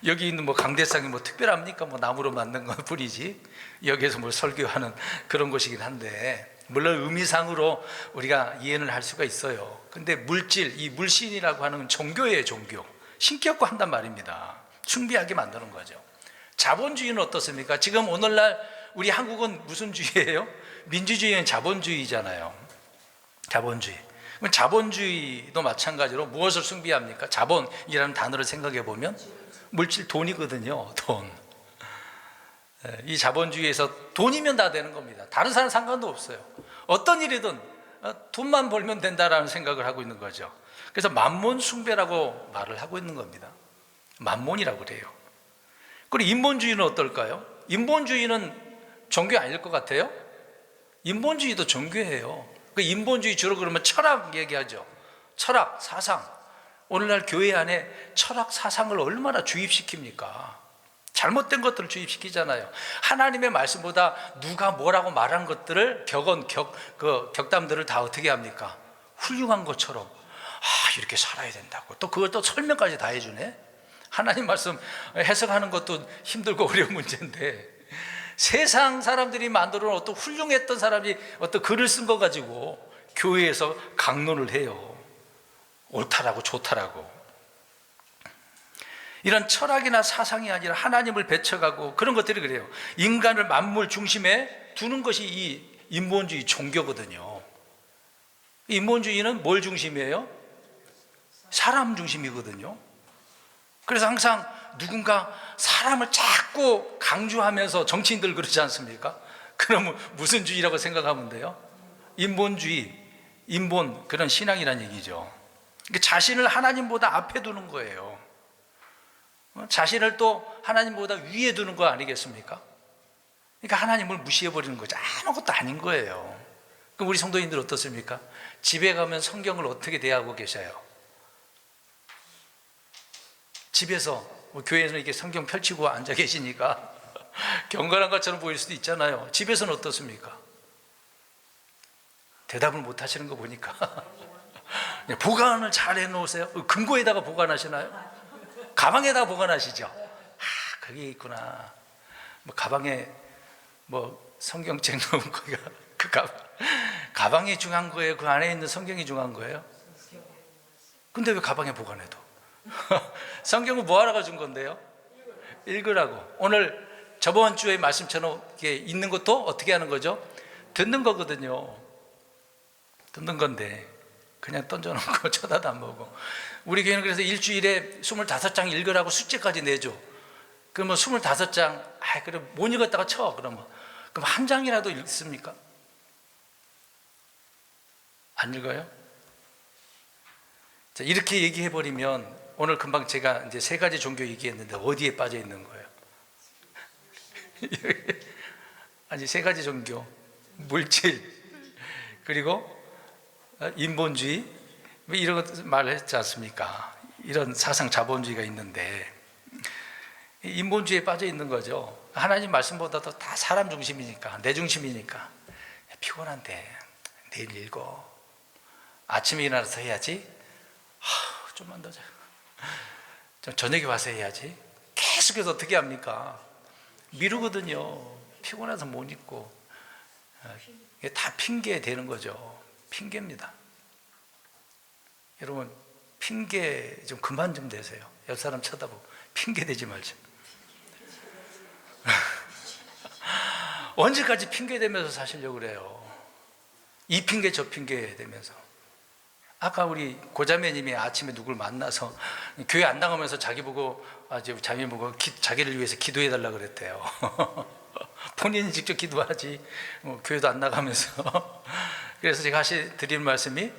여기 있는 강대상이 특별합니까? 나무로 만든 것 뿐이지 여기에서 설교하는 그런 곳이긴 한데, 물론 의미상으로 우리가 이해는 할 수가 있어요. 근데 이 물신이라고 하는 종교예요. 종교. 신격화 한단 말입니다. 숭배하게 만드는 거죠. 자본주의는 어떻습니까? 지금 오늘날 우리 한국은 무슨 주의예요? 민주주의는 자본주의잖아요. 자본주의. 자본주의도 마찬가지로 무엇을 숭배합니까? 자본이라는 단어를 생각해 보면 물질, 돈이거든요. 돈. 이 자본주의에서 돈이면 다 되는 겁니다. 다른 사람 상관도 없어요. 어떤 일이든 돈만 벌면 된다라는 생각을 하고 있는 거죠. 그래서 만몬 숭배라고 말을 하고 있는 겁니다. 만몬이라고 그래요. 그리고 인본주의는 어떨까요? 인본주의는 종교 아닐 것 같아요? 인본주의도 종교예요. 그 인본주의 주로 그러면 철학 얘기하죠. 철학, 사상. 오늘날 교회 안에 철학, 사상을 얼마나 주입시킵니까? 잘못된 것들을 주입시키잖아요. 하나님의 말씀보다 누가 뭐라고 말한 것들을 격담들을 다 어떻게 합니까? 훌륭한 것처럼 이렇게 살아야 된다고 또 그걸 또 설명까지 다 해주네. 하나님 말씀 해석하는 것도 힘들고 어려운 문제인데 세상 사람들이 만들어 놓은 어떤 훌륭했던 사람이 어떤 글을 쓴 거 가지고 교회에서 강론을 해요. 옳다라고 좋다라고. 이런 철학이나 사상이 아니라 하나님을 배척하고 그런 것들이 그래요. 인간을 만물 중심에 두는 것이 이 인본주의 종교거든요. 인본주의는 뭘 중심이에요? 사람 중심이거든요. 그래서 항상 누군가 사람을 자꾸 강조하면서 정치인들 그러지 않습니까? 그러면 무슨 주의라고 생각하면 돼요? 인본주의, 인본 그런 신앙이란 얘기죠. 그러니까 자신을 하나님보다 앞에 두는 거예요. 자신을 또 하나님보다 위에 두는 거 아니겠습니까? 그러니까 하나님을 무시해버리는 거죠. 아무것도 아닌 거예요. 그럼 우리 성도님들 어떻습니까? 집에 가면 성경을 어떻게 대하고 계셔요? 집에서 교회에서 이렇게 성경 펼치고 앉아 계시니까 경건한 것처럼 보일 수도 있잖아요. 집에서는 어떻습니까? 대답을 못 하시는 거 보니까 보관을 잘 해놓으세요. 금고에다가 보관하시나요? 가방에다가 보관하시죠. 그게 있구나. 가방에 성경책 넣은 거가 가방이 중요한 거예요? 그 안에 있는 성경이 중요한 거예요? 근데 왜 가방에 보관해도? 성경은 뭐하러 준 건데요? 읽으라고. 오늘 저번 주의 말씀처럼 이렇게 읽는 것도 어떻게 하는 거죠? 듣는 거거든요. 듣는 건데 그냥 던져놓고 쳐다도 안 보고. 우리 교회는 그래서 일주일에 25장 읽으라고 숙제까지 내줘. 그러면 25장 그래 못 읽었다가 쳐. 그럼 한 장이라도 읽습니까? 안 읽어요? 자, 이렇게 얘기해버리면 오늘 금방 제가 이제 3가지 종교 얘기했는데 어디에 빠져 있는 거예요? 아니 3가지 종교, 물질, 그리고 인본주의 이런 것 말을 했지 않습니까? 이런 사상 자본주의가 있는데 인본주의에 빠져 있는 거죠. 하나님 말씀보다도 다 사람 중심이니까, 내 중심이니까. 피곤한데 내일 읽어. 아침에 일어나서 해야지. 좀만 더 자. 저녁에 와서 해야지. 계속해서 어떻게 합니까? 미루거든요. 피곤해서 못 읽고. 이게 다 핑계 되는 거죠. 핑계입니다. 여러분 핑계 좀 그만 좀 대세요. 옆 사람 쳐다보고 핑계 대지 말죠. 언제까지 핑계 대면서 사시려고 그래요? 이 핑계 저 핑계 대면서. 아까 우리 고자매님이 아침에 누굴 만나서 교회 안 나가면서 자기 보고 자기 보고 자기를 위해서 기도해 달라 그랬대요. 본인이 직접 기도하지 교회도 안 나가면서. 그래서 제가 드리는 말씀이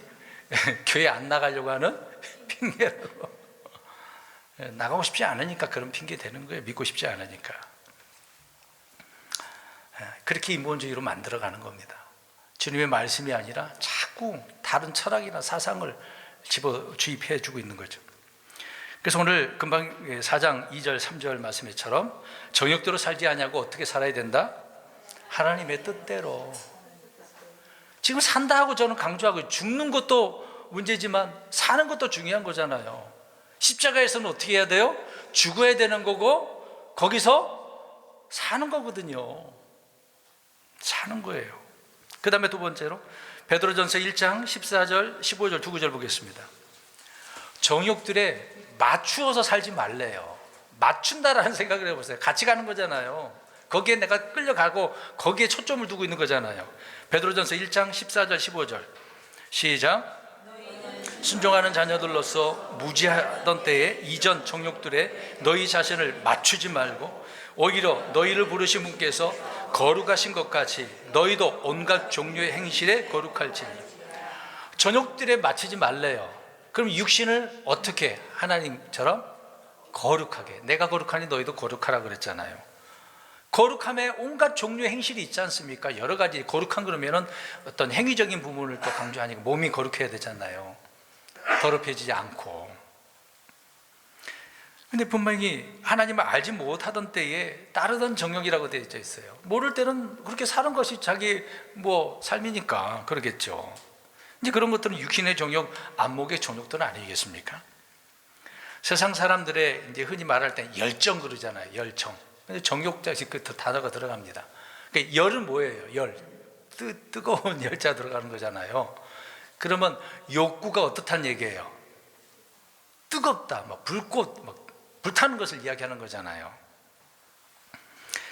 교회 안 나가려고 하는 핑계라고. 나가고 싶지 않으니까 그런 핑계 대는 거예요. 믿고 싶지 않으니까. 그렇게 인본주의로 만들어가는 겁니다. 주님의 말씀이 아니라 자꾸 다른 철학이나 사상을 주입해 주고 있는 거죠. 그래서 오늘 금방 4장 2절 3절 말씀처럼 정욕대로 살지 아니하고 어떻게 살아야 된다? 하나님의 뜻대로. 지금 산다 하고 저는 강조하고, 죽는 것도 문제지만 사는 것도 중요한 거잖아요. 십자가에서는 어떻게 해야 돼요? 죽어야 되는 거고 거기서 사는 거거든요. 사는 거예요. 그 다음에 두 번째로 베드로전서 1장 14절 15절 두 구절 보겠습니다. 정욕들에 맞추어서 살지 말래요. 맞춘다라는 생각을 해보세요. 같이 가는 거잖아요. 거기에 내가 끌려가고 거기에 초점을 두고 있는 거잖아요. 베드로전서 1장 14절 15절 시작. 순종하는 자녀들로서 무지하던 때에 이전 정욕들에 너희 자신을 맞추지 말고 오히려 너희를 부르신 분께서 거룩하신 것 같이 너희도 온갖 종류의 행실에 거룩할지니. 정욕들에 맞추지 말래요. 그럼 육신을 어떻게 하나님처럼 거룩하게, 내가 거룩하니 너희도 거룩하라 그랬잖아요. 거룩함에 온갖 종류의 행실이 있지 않습니까? 여러 가지. 거룩한 그러면은 어떤 행위적인 부분을 또 강조하니까 몸이 거룩해야 되잖아요. 더럽혀지지 않고. 근데 분명히 하나님을 알지 못하던 때에 따르던 정욕이라고 되어 있어요. 모를 때는 그렇게 사는 것이 자기 삶이니까 그러겠죠. 이제 그런 것들은 육신의 정욕, 안목의 정욕들은 아니겠습니까? 세상 사람들의 이제 흔히 말할 때 열정 그러잖아요. 열정. 근데 정욕자식 그 단어가 들어갑니다. 그러니까 열은 뭐예요? 열. 뜨거운 열자 들어가는 거잖아요. 그러면 욕구가 어떻다는 얘기예요? 뜨겁다, 불꽃, 불타는 것을 이야기하는 거잖아요.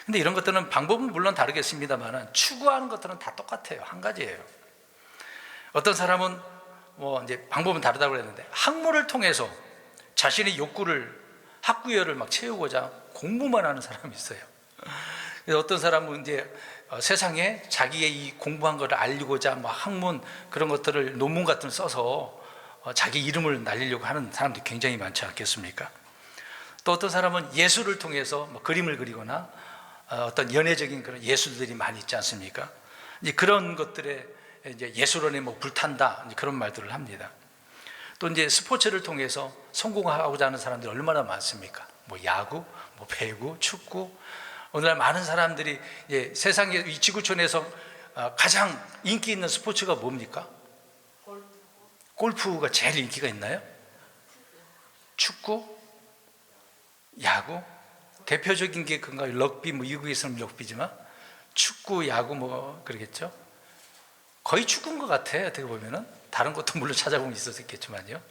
근데 이런 것들은 방법은 물론 다르겠습니다만 추구하는 것들은 다 똑같아요. 한 가지예요. 어떤 사람은 이제 방법은 다르다고 그랬는데 학문을 통해서 자신의 욕구를 학구열을 채우고자 공부만 하는 사람이 있어요. 그래서 어떤 사람은 이제 세상에 자기의 이 공부한 것을 알리고자 학문 그런 것들을 논문 같은 걸 써서 자기 이름을 날리려고 하는 사람들이 굉장히 많지 않겠습니까? 또 어떤 사람은 예술을 통해서 그림을 그리거나 어떤 연애적인 그런 예술들이 많이 있지 않습니까? 이제 그런 것들에 이제 예술원에 불탄다 그런 말들을 합니다. 또 이제 스포츠를 통해서 성공하고자 하는 사람들이 얼마나 많습니까? 야구, 배구, 축구. 오늘날 많은 사람들이 세상에 이 지구촌에서 가장 인기 있는 스포츠가 뭡니까? 골프가 제일 인기가 있나요? 축구? 야구? 대표적인 게 그건가요? 럭비, 미국에서는 럭비지만 축구, 야구 그러겠죠? 거의 축구인 것 같아. 어떻게 보면은 다른 것도 물론 찾아보면 있었겠지만요.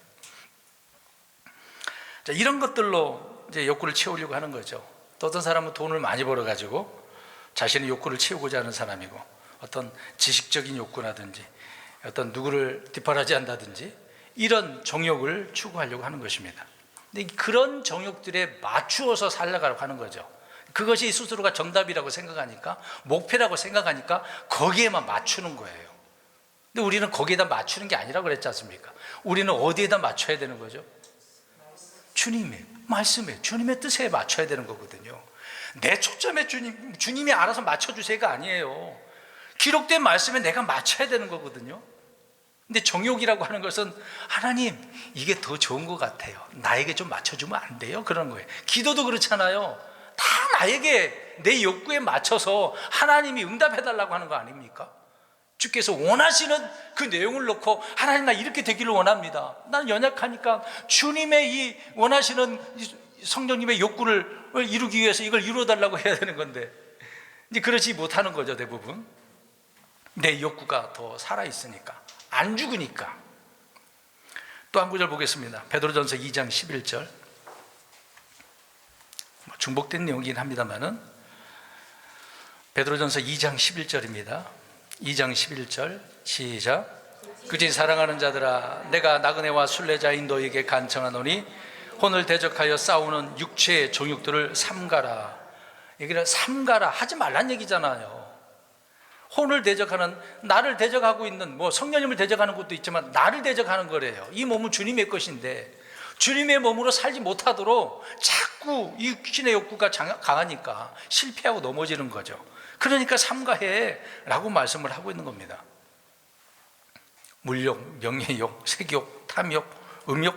자, 이런 것들로 이제 욕구를 채우려고 하는 거죠. 또 어떤 사람은 돈을 많이 벌어가지고 자신의 욕구를 채우고자 하는 사람이고, 어떤 지식적인 욕구라든지 어떤 누구를 뒷바라지 한다든지 이런 정욕을 추구하려고 하는 것입니다. 근데 그런 정욕들에 맞추어서 살아가려고 하는 거죠. 그것이 스스로가 정답이라고 생각하니까, 목표라고 생각하니까 거기에만 맞추는 거예요. 근데 우리는 거기에다 맞추는 게 아니라고 그랬지 않습니까? 우리는 어디에다 맞춰야 되는 거죠? 주님의 말씀에, 주님의 뜻에 맞춰야 되는 거거든요. 내 초점에 주님이 알아서 맞춰주세요가 아니에요. 기록된 말씀에 내가 맞춰야 되는 거거든요. 근데 정욕이라고 하는 것은 하나님 이게 더 좋은 것 같아요, 나에게 좀 맞춰주면 안 돼요? 그런 거예요. 기도도 그렇잖아요. 다 나에게 내 욕구에 맞춰서 하나님이 응답해달라고 하는 거 아닙니까? 주께서 원하시는 그 내용을 놓고 하나님 나 이렇게 되기를 원합니다. 나는 연약하니까 주님의 이 원하시는 성령님의 욕구를 이루기 위해서 이걸 이루어달라고 해야 되는 건데 이제 그러지 못하는 거죠. 대부분 내 욕구가 더 살아있으니까, 안 죽으니까. 또 한 구절 보겠습니다. 베드로전서 2장 11절. 중복된 내용이긴 합니다만은 베드로전서 2장 11절입니다. 2장 11절 시작. 그지 사랑하는 자들아, 내가 나그네와 순례자인 너에게 간청하노니 혼을 대적하여 싸우는 육체의 정욕들을 삼가라. 여기는 삼가라 하지 말란 얘기잖아요. 혼을 대적하는, 나를 대적하고 있는 성령님을 대적하는 것도 있지만 나를 대적하는 거래요. 이 몸은 주님의 것인데 주님의 몸으로 살지 못하도록 자꾸 이 육신의 욕구가 강하니까 실패하고 넘어지는 거죠. 그러니까 삼가해 라고 말씀을 하고 있는 겁니다. 물욕, 명예욕, 색욕, 탐욕, 음욕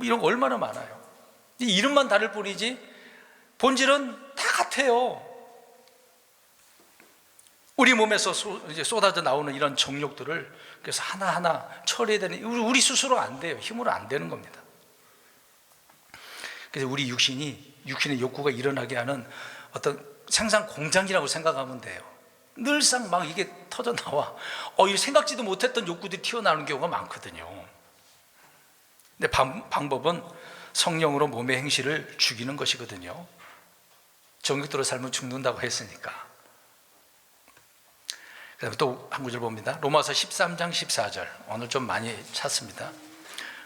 이런 거 얼마나 많아요. 이름만 다를 뿐이지 본질은 다 같아요. 우리 몸에서 이제 쏟아져 나오는 이런 정욕들을 그래서 하나하나 처리해야 되는, 우리 스스로 안 돼요. 힘으로 안 되는 겁니다. 그래서 우리 육신의 욕구가 일어나게 하는 어떤 생산 공장이라고 생각하면 돼요. 늘상 이게 터져 나와. 이 생각지도 못했던 욕구들이 튀어나오는 경우가 많거든요. 근데 방법은 성령으로 몸의 행실을 죽이는 것이거든요. 정욕대로 살면 죽는다고 했으니까. 또 한 구절 봅니다. 로마서 13장 14절. 오늘 좀 많이 찾습니다.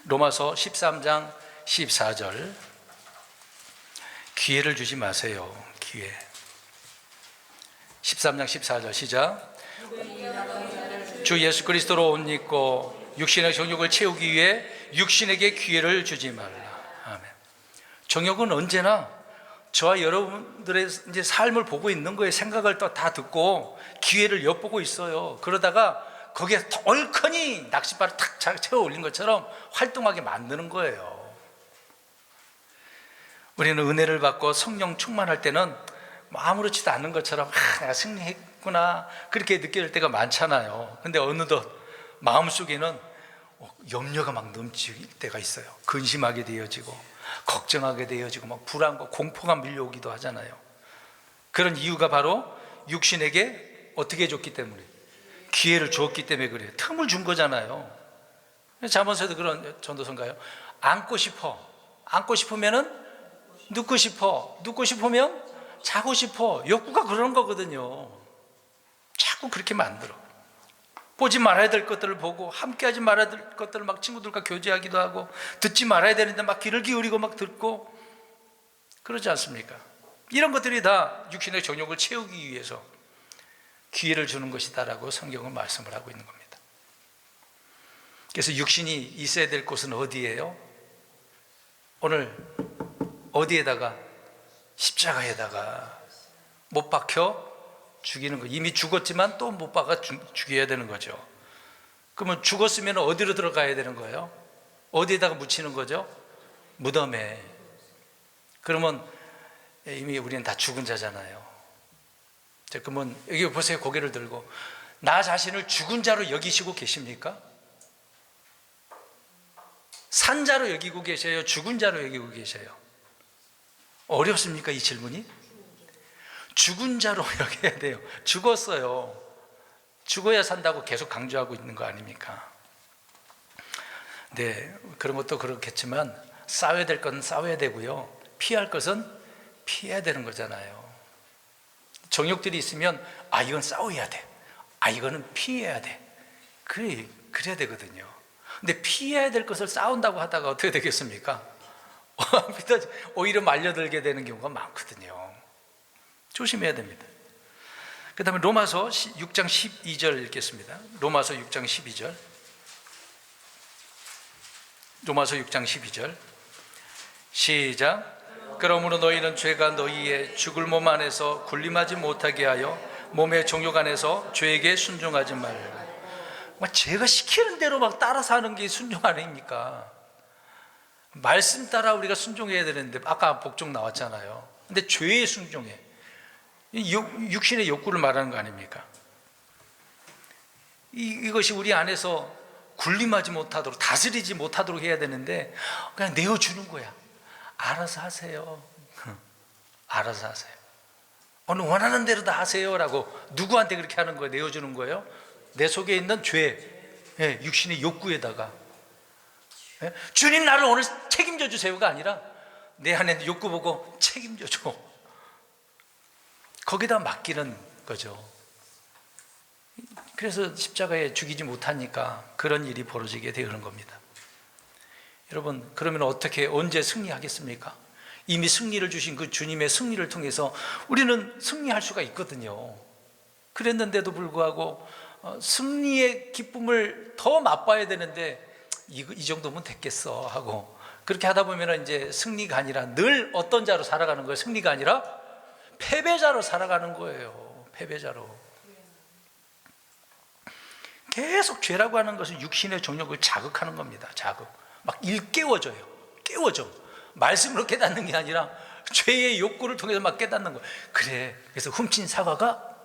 로마서 13장 14절. 기회를 주지 마세요. 기회. 13장 14절 시작. 주 예수 그리스도로 옷 입고 육신의 정욕을 채우기 위해 육신에게 기회를 주지 말라. 아멘. 정욕은 언제나 저와 여러분들의 이제 삶을 보고 있는 거예요. 생각을 또 다 듣고 기회를 엿보고 있어요. 그러다가 거기에 얼큰이 낚싯발을 탁 채워 올린 것처럼 활동하게 만드는 거예요. 우리는 은혜를 받고 성령 충만할 때는 아무렇지도 않은 것처럼 내가 승리했구나 그렇게 느낄 때가 많잖아요. 근데 어느덧 마음속에는 염려가 막 넘칠 때가 있어요. 근심하게 되어지고 걱정하게 되어지고 막 불안과 공포가 밀려오기도 하잖아요. 그런 이유가 바로 육신에게 어떻게 해줬기 때문에, 기회를 주었기 때문에 그래요. 틈을 준 거잖아요. 잠언서에도 그런 전도서인가요? 안고 싶으면은 눕고 싶으면 자고 싶어. 욕구가 그런 거거든요. 자꾸 그렇게 만들어. 보지 말아야 될 것들을 보고, 함께하지 말아야 될 것들을 막 친구들과 교제하기도 하고, 듣지 말아야 되는데 막 귀를 기울이고 막 듣고, 그러지 않습니까? 이런 것들이 다 육신의 정욕을 채우기 위해서 기회를 주는 것이다라고 성경은 말씀을 하고 있는 겁니다. 그래서 육신이 있어야 될 곳은 어디예요? 오늘 어디에다가? 십자가에다가 못 박혀 죽이는 거. 이미 죽었지만 또 못 박아 죽여야 되는 거죠. 그러면 죽었으면 어디로 들어가야 되는 거예요? 어디에다가 묻히는 거죠? 무덤에. 그러면 이미 우리는 다 죽은 자잖아요. 그러면 여기 보세요. 고개를 들고 나 자신을 죽은 자로 여기시고 계십니까? 산 자로 여기고 계셔요? 죽은 자로 여기고 계셔요? 어렵습니까? 이 질문이? 죽은 자로 여겨야 돼요. 죽었어요. 죽어야 산다고 계속 강조하고 있는 거 아닙니까? 네, 그런 것도 그렇겠지만 싸워야 될 건 싸워야 되고요, 피할 것은 피해야 되는 거잖아요. 정욕들이 있으면 이건 싸워야 돼, 이거는 피해야 돼, 그래야 되거든요. 근데 피해야 될 것을 싸운다고 하다가 어떻게 되겠습니까? 오히려 말려들게 되는 경우가 많거든요. 조심해야 됩니다. 그 다음에 로마서 6장 12절 읽겠습니다. 로마서 6장 12절. 로마서 6장 12절 시작. 그러므로 너희는 죄가 너희의 죽을 몸 안에서 군림하지 못하게 하여 몸의 정욕 안에서 죄에게 순종하지 말라. 제가 시키는 대로 막 따라 사는 게 순종 아닙니까? 말씀 따라 우리가 순종해야 되는데 아까 복종 나왔잖아요. 근데 죄에 순종해. 육신의 욕구를 말하는 거 아닙니까? 이것이 우리 안에서 군림하지 못하도록, 다스리지 못하도록 해야 되는데 그냥 내어주는 거야. 알아서 하세요. 알아서 하세요. 오늘 원하는 대로 다 하세요 라고 누구한테 그렇게 하는 거예요? 내어주는 거예요? 내 속에 있는 죄, 육신의 욕구에다가 주님 나를 오늘 책임져 주세요가 아니라 내 안에 있는 욕구 보고 책임져 줘. 거기다 맡기는 거죠. 그래서 십자가에 죽이지 못하니까 그런 일이 벌어지게 되는 겁니다. 여러분, 그러면 언제 승리하겠습니까? 이미 승리를 주신 그 주님의 승리를 통해서 우리는 승리할 수가 있거든요. 그랬는데도 불구하고 승리의 기쁨을 더 맛봐야 되는데 이 정도면 됐겠어 하고 그렇게 하다 보면 이제 승리가 아니라 늘 어떤 자로 살아가는 거예요? 승리가 아니라 패배자로 살아가는 거예요. 패배자로. 계속 죄라고 하는 것은 육신의 정욕을 자극하는 겁니다. 자극. 막 일깨워져요. 깨워져. 말씀으로 깨닫는 게 아니라 죄의 욕구를 통해서 막 깨닫는 거예요. 그래, 그래서 훔친 사과가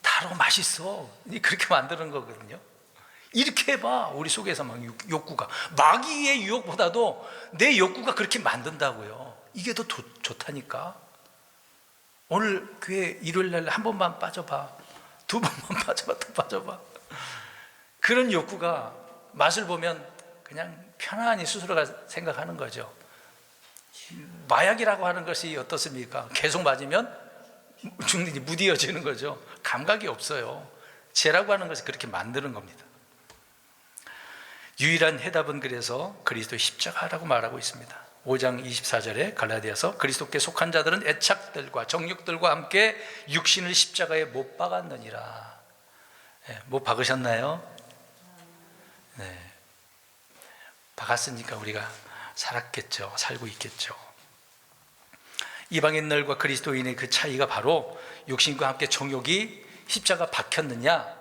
달어 맛있어. 그렇게 만드는 거거든요. 이렇게 해봐. 우리 속에서 막 욕구가, 마귀의 유혹보다도 내 욕구가 그렇게 만든다고요. 이게 더 좋다니까. 오늘 교회 일요일날 한 번만 빠져봐, 두 번만 빠져봐, 또 빠져봐. 그런 욕구가 맛을 보면 그냥 편안히 스스로가 생각하는 거죠. 마약이라고 하는 것이 어떻습니까? 계속 맞으면 죽는지 무디어지는 거죠. 감각이 없어요. 죄라고 하는 것이 그렇게 만드는 겁니다. 유일한 해답은 그래서 그리스도의 십자가라고 말하고 있습니다. 5장 24절에 갈라디아서 그리스도께 속한 자들은 애착들과 정욕들과 함께 육신을 십자가에 못 박았느니라. 못 박으셨나요? 네. 박았으니까 우리가 살았겠죠. 살고 있겠죠. 이방인들과 그리스도인의 그 차이가 바로 육신과 함께 정욕이 십자가 박혔느냐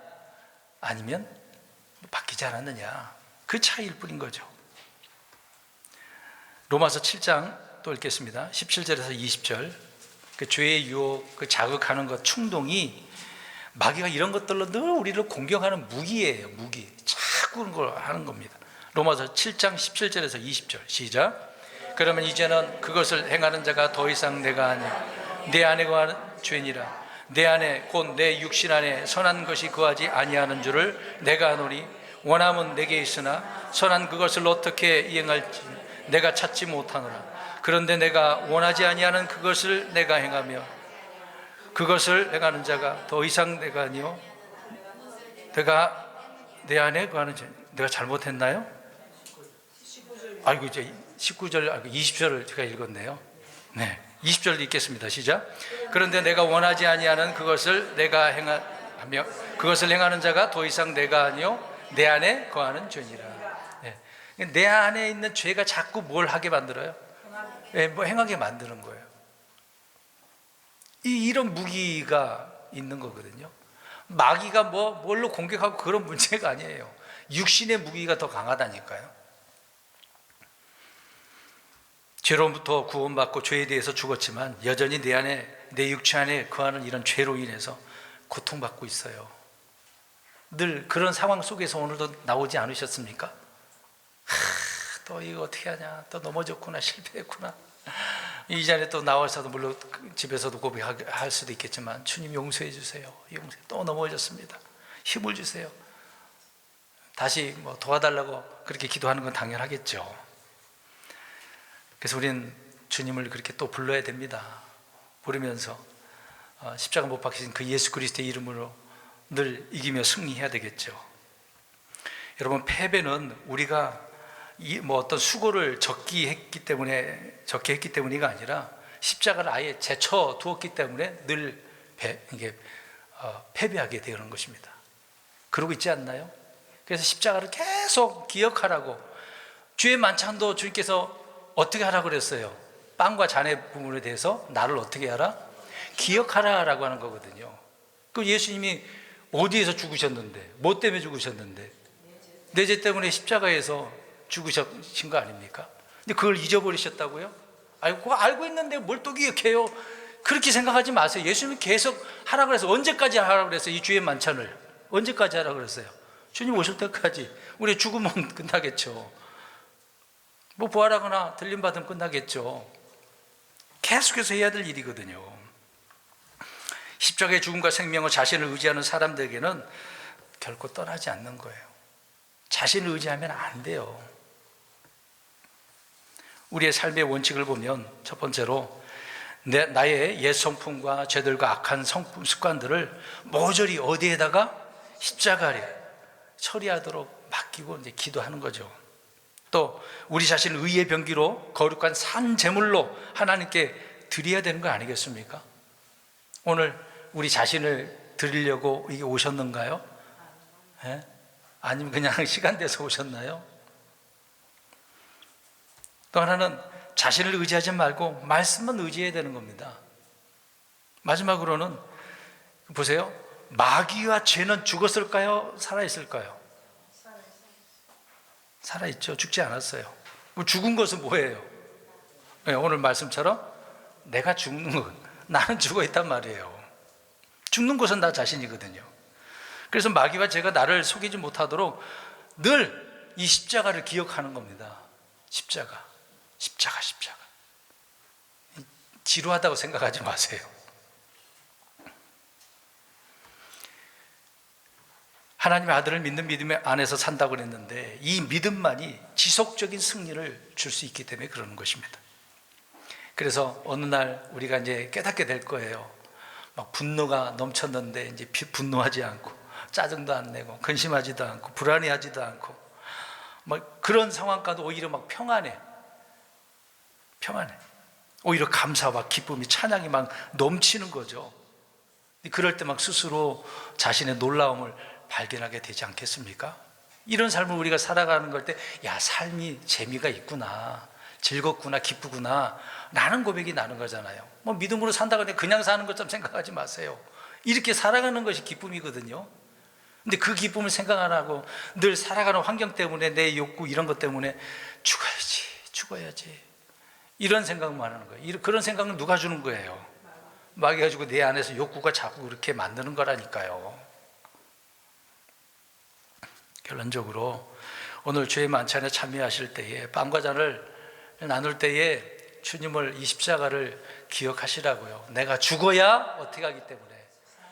아니면 박히지 않았느냐, 그 차이일 뿐인 거죠. 로마서 7장 또 읽겠습니다. 17절에서 20절. 그 죄의 유혹, 그 자극하는 것, 충동이 마귀가 이런 것들로 늘 우리를 공격하는 무기예요. 무기. 자꾸 그런 걸 하는 겁니다. 로마서 7장 17절에서 20절 시작. 그러면 이제는 그것을 행하는 자가 더 이상 내가 아니야 내 안에 거하는 죄니라. 내 안에 곧 내 육신 안에 선한 것이 거하지 아니하는 줄을 내가 아노니 원함은 내게 있으나 선한 그것을 어떻게 이행할지 내가 찾지 못하노라. 그런데 내가 원하지 아니하는 그것을 내가 행하며 그것을 행하는 자가 더 이상 내가 아니요 내가 내 안에 거하는 죄. 내가 잘못했나요? 아이고, 이제 19절, 20절을 제가 읽었네요. 네, 20절 읽겠습니다. 시작. 그런데 내가 원하지 아니하는 그것을 내가 행하며 그것을 행하는 자가 더 이상 내가 아니요 내 안에 거하는 죄니라. 네. 내 안에 있는 죄가 자꾸 뭘 하게 만들어요? 네, 뭐 행하게 만드는 거예요. 이런 무기가 있는 거거든요. 마귀가 뭘로 공격하고 그런 문제가 아니에요. 육신의 무기가 더 강하다니까요. 죄로부터 구원받고 죄에 대해서 죽었지만 여전히 내 안에, 내 육체 안에 거하는 이런 죄로 인해서 고통받고 있어요. 늘 그런 상황 속에서 오늘도 나오지 않으셨습니까? 또 이거 어떻게 하냐, 또 넘어졌구나, 실패했구나. 이 자리에 또 나와서도 물론 집에서도 고백할 수도 있겠지만 주님 용서해 주세요. 또 넘어졌습니다. 힘을 주세요. 다시 도와달라고 그렇게 기도하는 건 당연하겠죠. 그래서 우리는 주님을 그렇게 또 불러야 됩니다. 부르면서 십자가 못 박히신 그 예수 그리스도의 이름으로 늘 이기며 승리해야 되겠죠. 여러분, 패배는 우리가 어떤 수고를 적게 했기 때문이가 아니라 십자가를 아예 제쳐 두었기 때문에 늘 패배하게 되는 것입니다. 그러고 있지 않나요? 그래서 십자가를 계속 기억하라고, 주의 만찬도 주님께서 어떻게 하라고 그랬어요? 빵과 잔의 부분에 대해서 나를 어떻게 하라? 기억하라라고 하는 거거든요. 그 예수님이 어디에서 죽으셨는데, 뭐 때문에 죽으셨는데, 내 죄 때문에 십자가에서 죽으신 거 아닙니까? 근데 그걸 잊어버리셨다고요? 그거 알고 있는데 뭘 또 기억해요? 그렇게 생각하지 마세요. 예수님이 계속 하라고 그래서 언제까지 하라고 그랬어요? 이 주의 만찬을 언제까지 하라고 그랬어요? 주님 오실 때까지. 우리 죽으면 끝나겠죠. 부활하거나 들림받으면 끝나겠죠. 계속해서 해야 될 일이거든요. 십자가의 죽음과 생명을 자신을 의지하는 사람들에게는 결코 떠나지 않는 거예요. 자신을 의지하면 안 돼요. 우리의 삶의 원칙을 보면 첫 번째로 나의 옛 성품과 죄들과 악한 성품, 습관들을 모조리 어디에다가? 십자가에 처리하도록 맡기고 이제 기도하는 거죠. 또 우리 자신을 의의 병기로 거룩한 산 제물로 하나님께 드려야 되는 거 아니겠습니까? 오늘 우리 자신을 드리려고 이게 오셨는가요? 네? 아니면 그냥 시간 돼서 오셨나요? 또 하나는 자신을 의지하지 말고 말씀만 의지해야 되는 겁니다. 마지막으로는 보세요. 마귀와 죄는 죽었을까요? 살아있을까요? 살아있죠. 죽지 않았어요. 죽은 것은 뭐예요? 네, 오늘 말씀처럼 내가 죽는 것, 나는 죽어있단 말이에요. 죽는 것은 나 자신이거든요. 그래서 마귀와 죄가 나를 속이지 못하도록 늘 이 십자가를 기억하는 겁니다. 십자가. 지루하다고 생각하지 마세요. 하나님의 아들을 믿는 믿음 안에서 산다고 그랬는데 이 믿음만이 지속적인 승리를 줄 수 있기 때문에 그러는 것입니다. 그래서 어느 날 우리가 이제 깨닫게 될 거예요. 막 분노가 넘쳤는데 이제 분노하지 않고 짜증도 안 내고 근심하지도 않고 불안해하지도 않고 막 그런 상황 가도 오히려 막 평안해. 오히려 감사와 기쁨이, 찬양이 막 넘치는 거죠. 그럴 때 막 스스로 자신의 놀라움을 발견하게 되지 않겠습니까? 이런 삶을 우리가 살아가는 걸 때, 야, 삶이 재미가 있구나, 즐겁구나, 기쁘구나, 라는 고백이 나는 거잖아요. 뭐 믿음으로 산다고 그냥 사는 것처럼 생각하지 마세요. 이렇게 살아가는 것이 기쁨이거든요. 근데 그 기쁨을 생각 안 하고 늘 살아가는 환경 때문에, 내 욕구 이런 것 때문에 죽어야지 이런 생각만 하는 거예요. 그런 생각은 누가 주는 거예요? 막 해가지고 내 안에서 욕구가 자꾸 그렇게 만드는 거라니까요. 결론적으로 오늘 주의 만찬에 참여하실 때에, 빵과 잔을 나눌 때에 주님을, 이 십자가를 기억하시라고요. 내가 죽어야 어떻게 하기 때문에?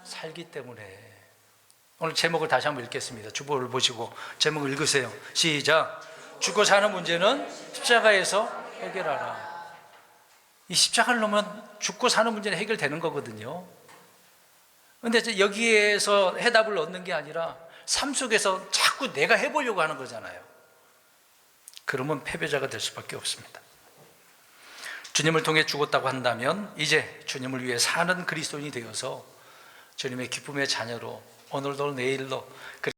살기 때문에. 오늘 제목을 다시 한번 읽겠습니다. 주보를 보시고 제목을 읽으세요. 시작. 죽고 사는 문제는 십자가에서 해결하라. 이 십자가를 놓으면 죽고 사는 문제는 해결되는 거거든요. 그런데 여기에서 해답을 얻는 게 아니라 삶 속에서 자꾸 내가 해보려고 하는 거잖아요. 그러면 패배자가 될 수밖에 없습니다. 주님을 통해 죽었다고 한다면 이제 주님을 위해 사는 그리스도인이 되어서 주님의 기쁨의 자녀로, 오늘도 내일도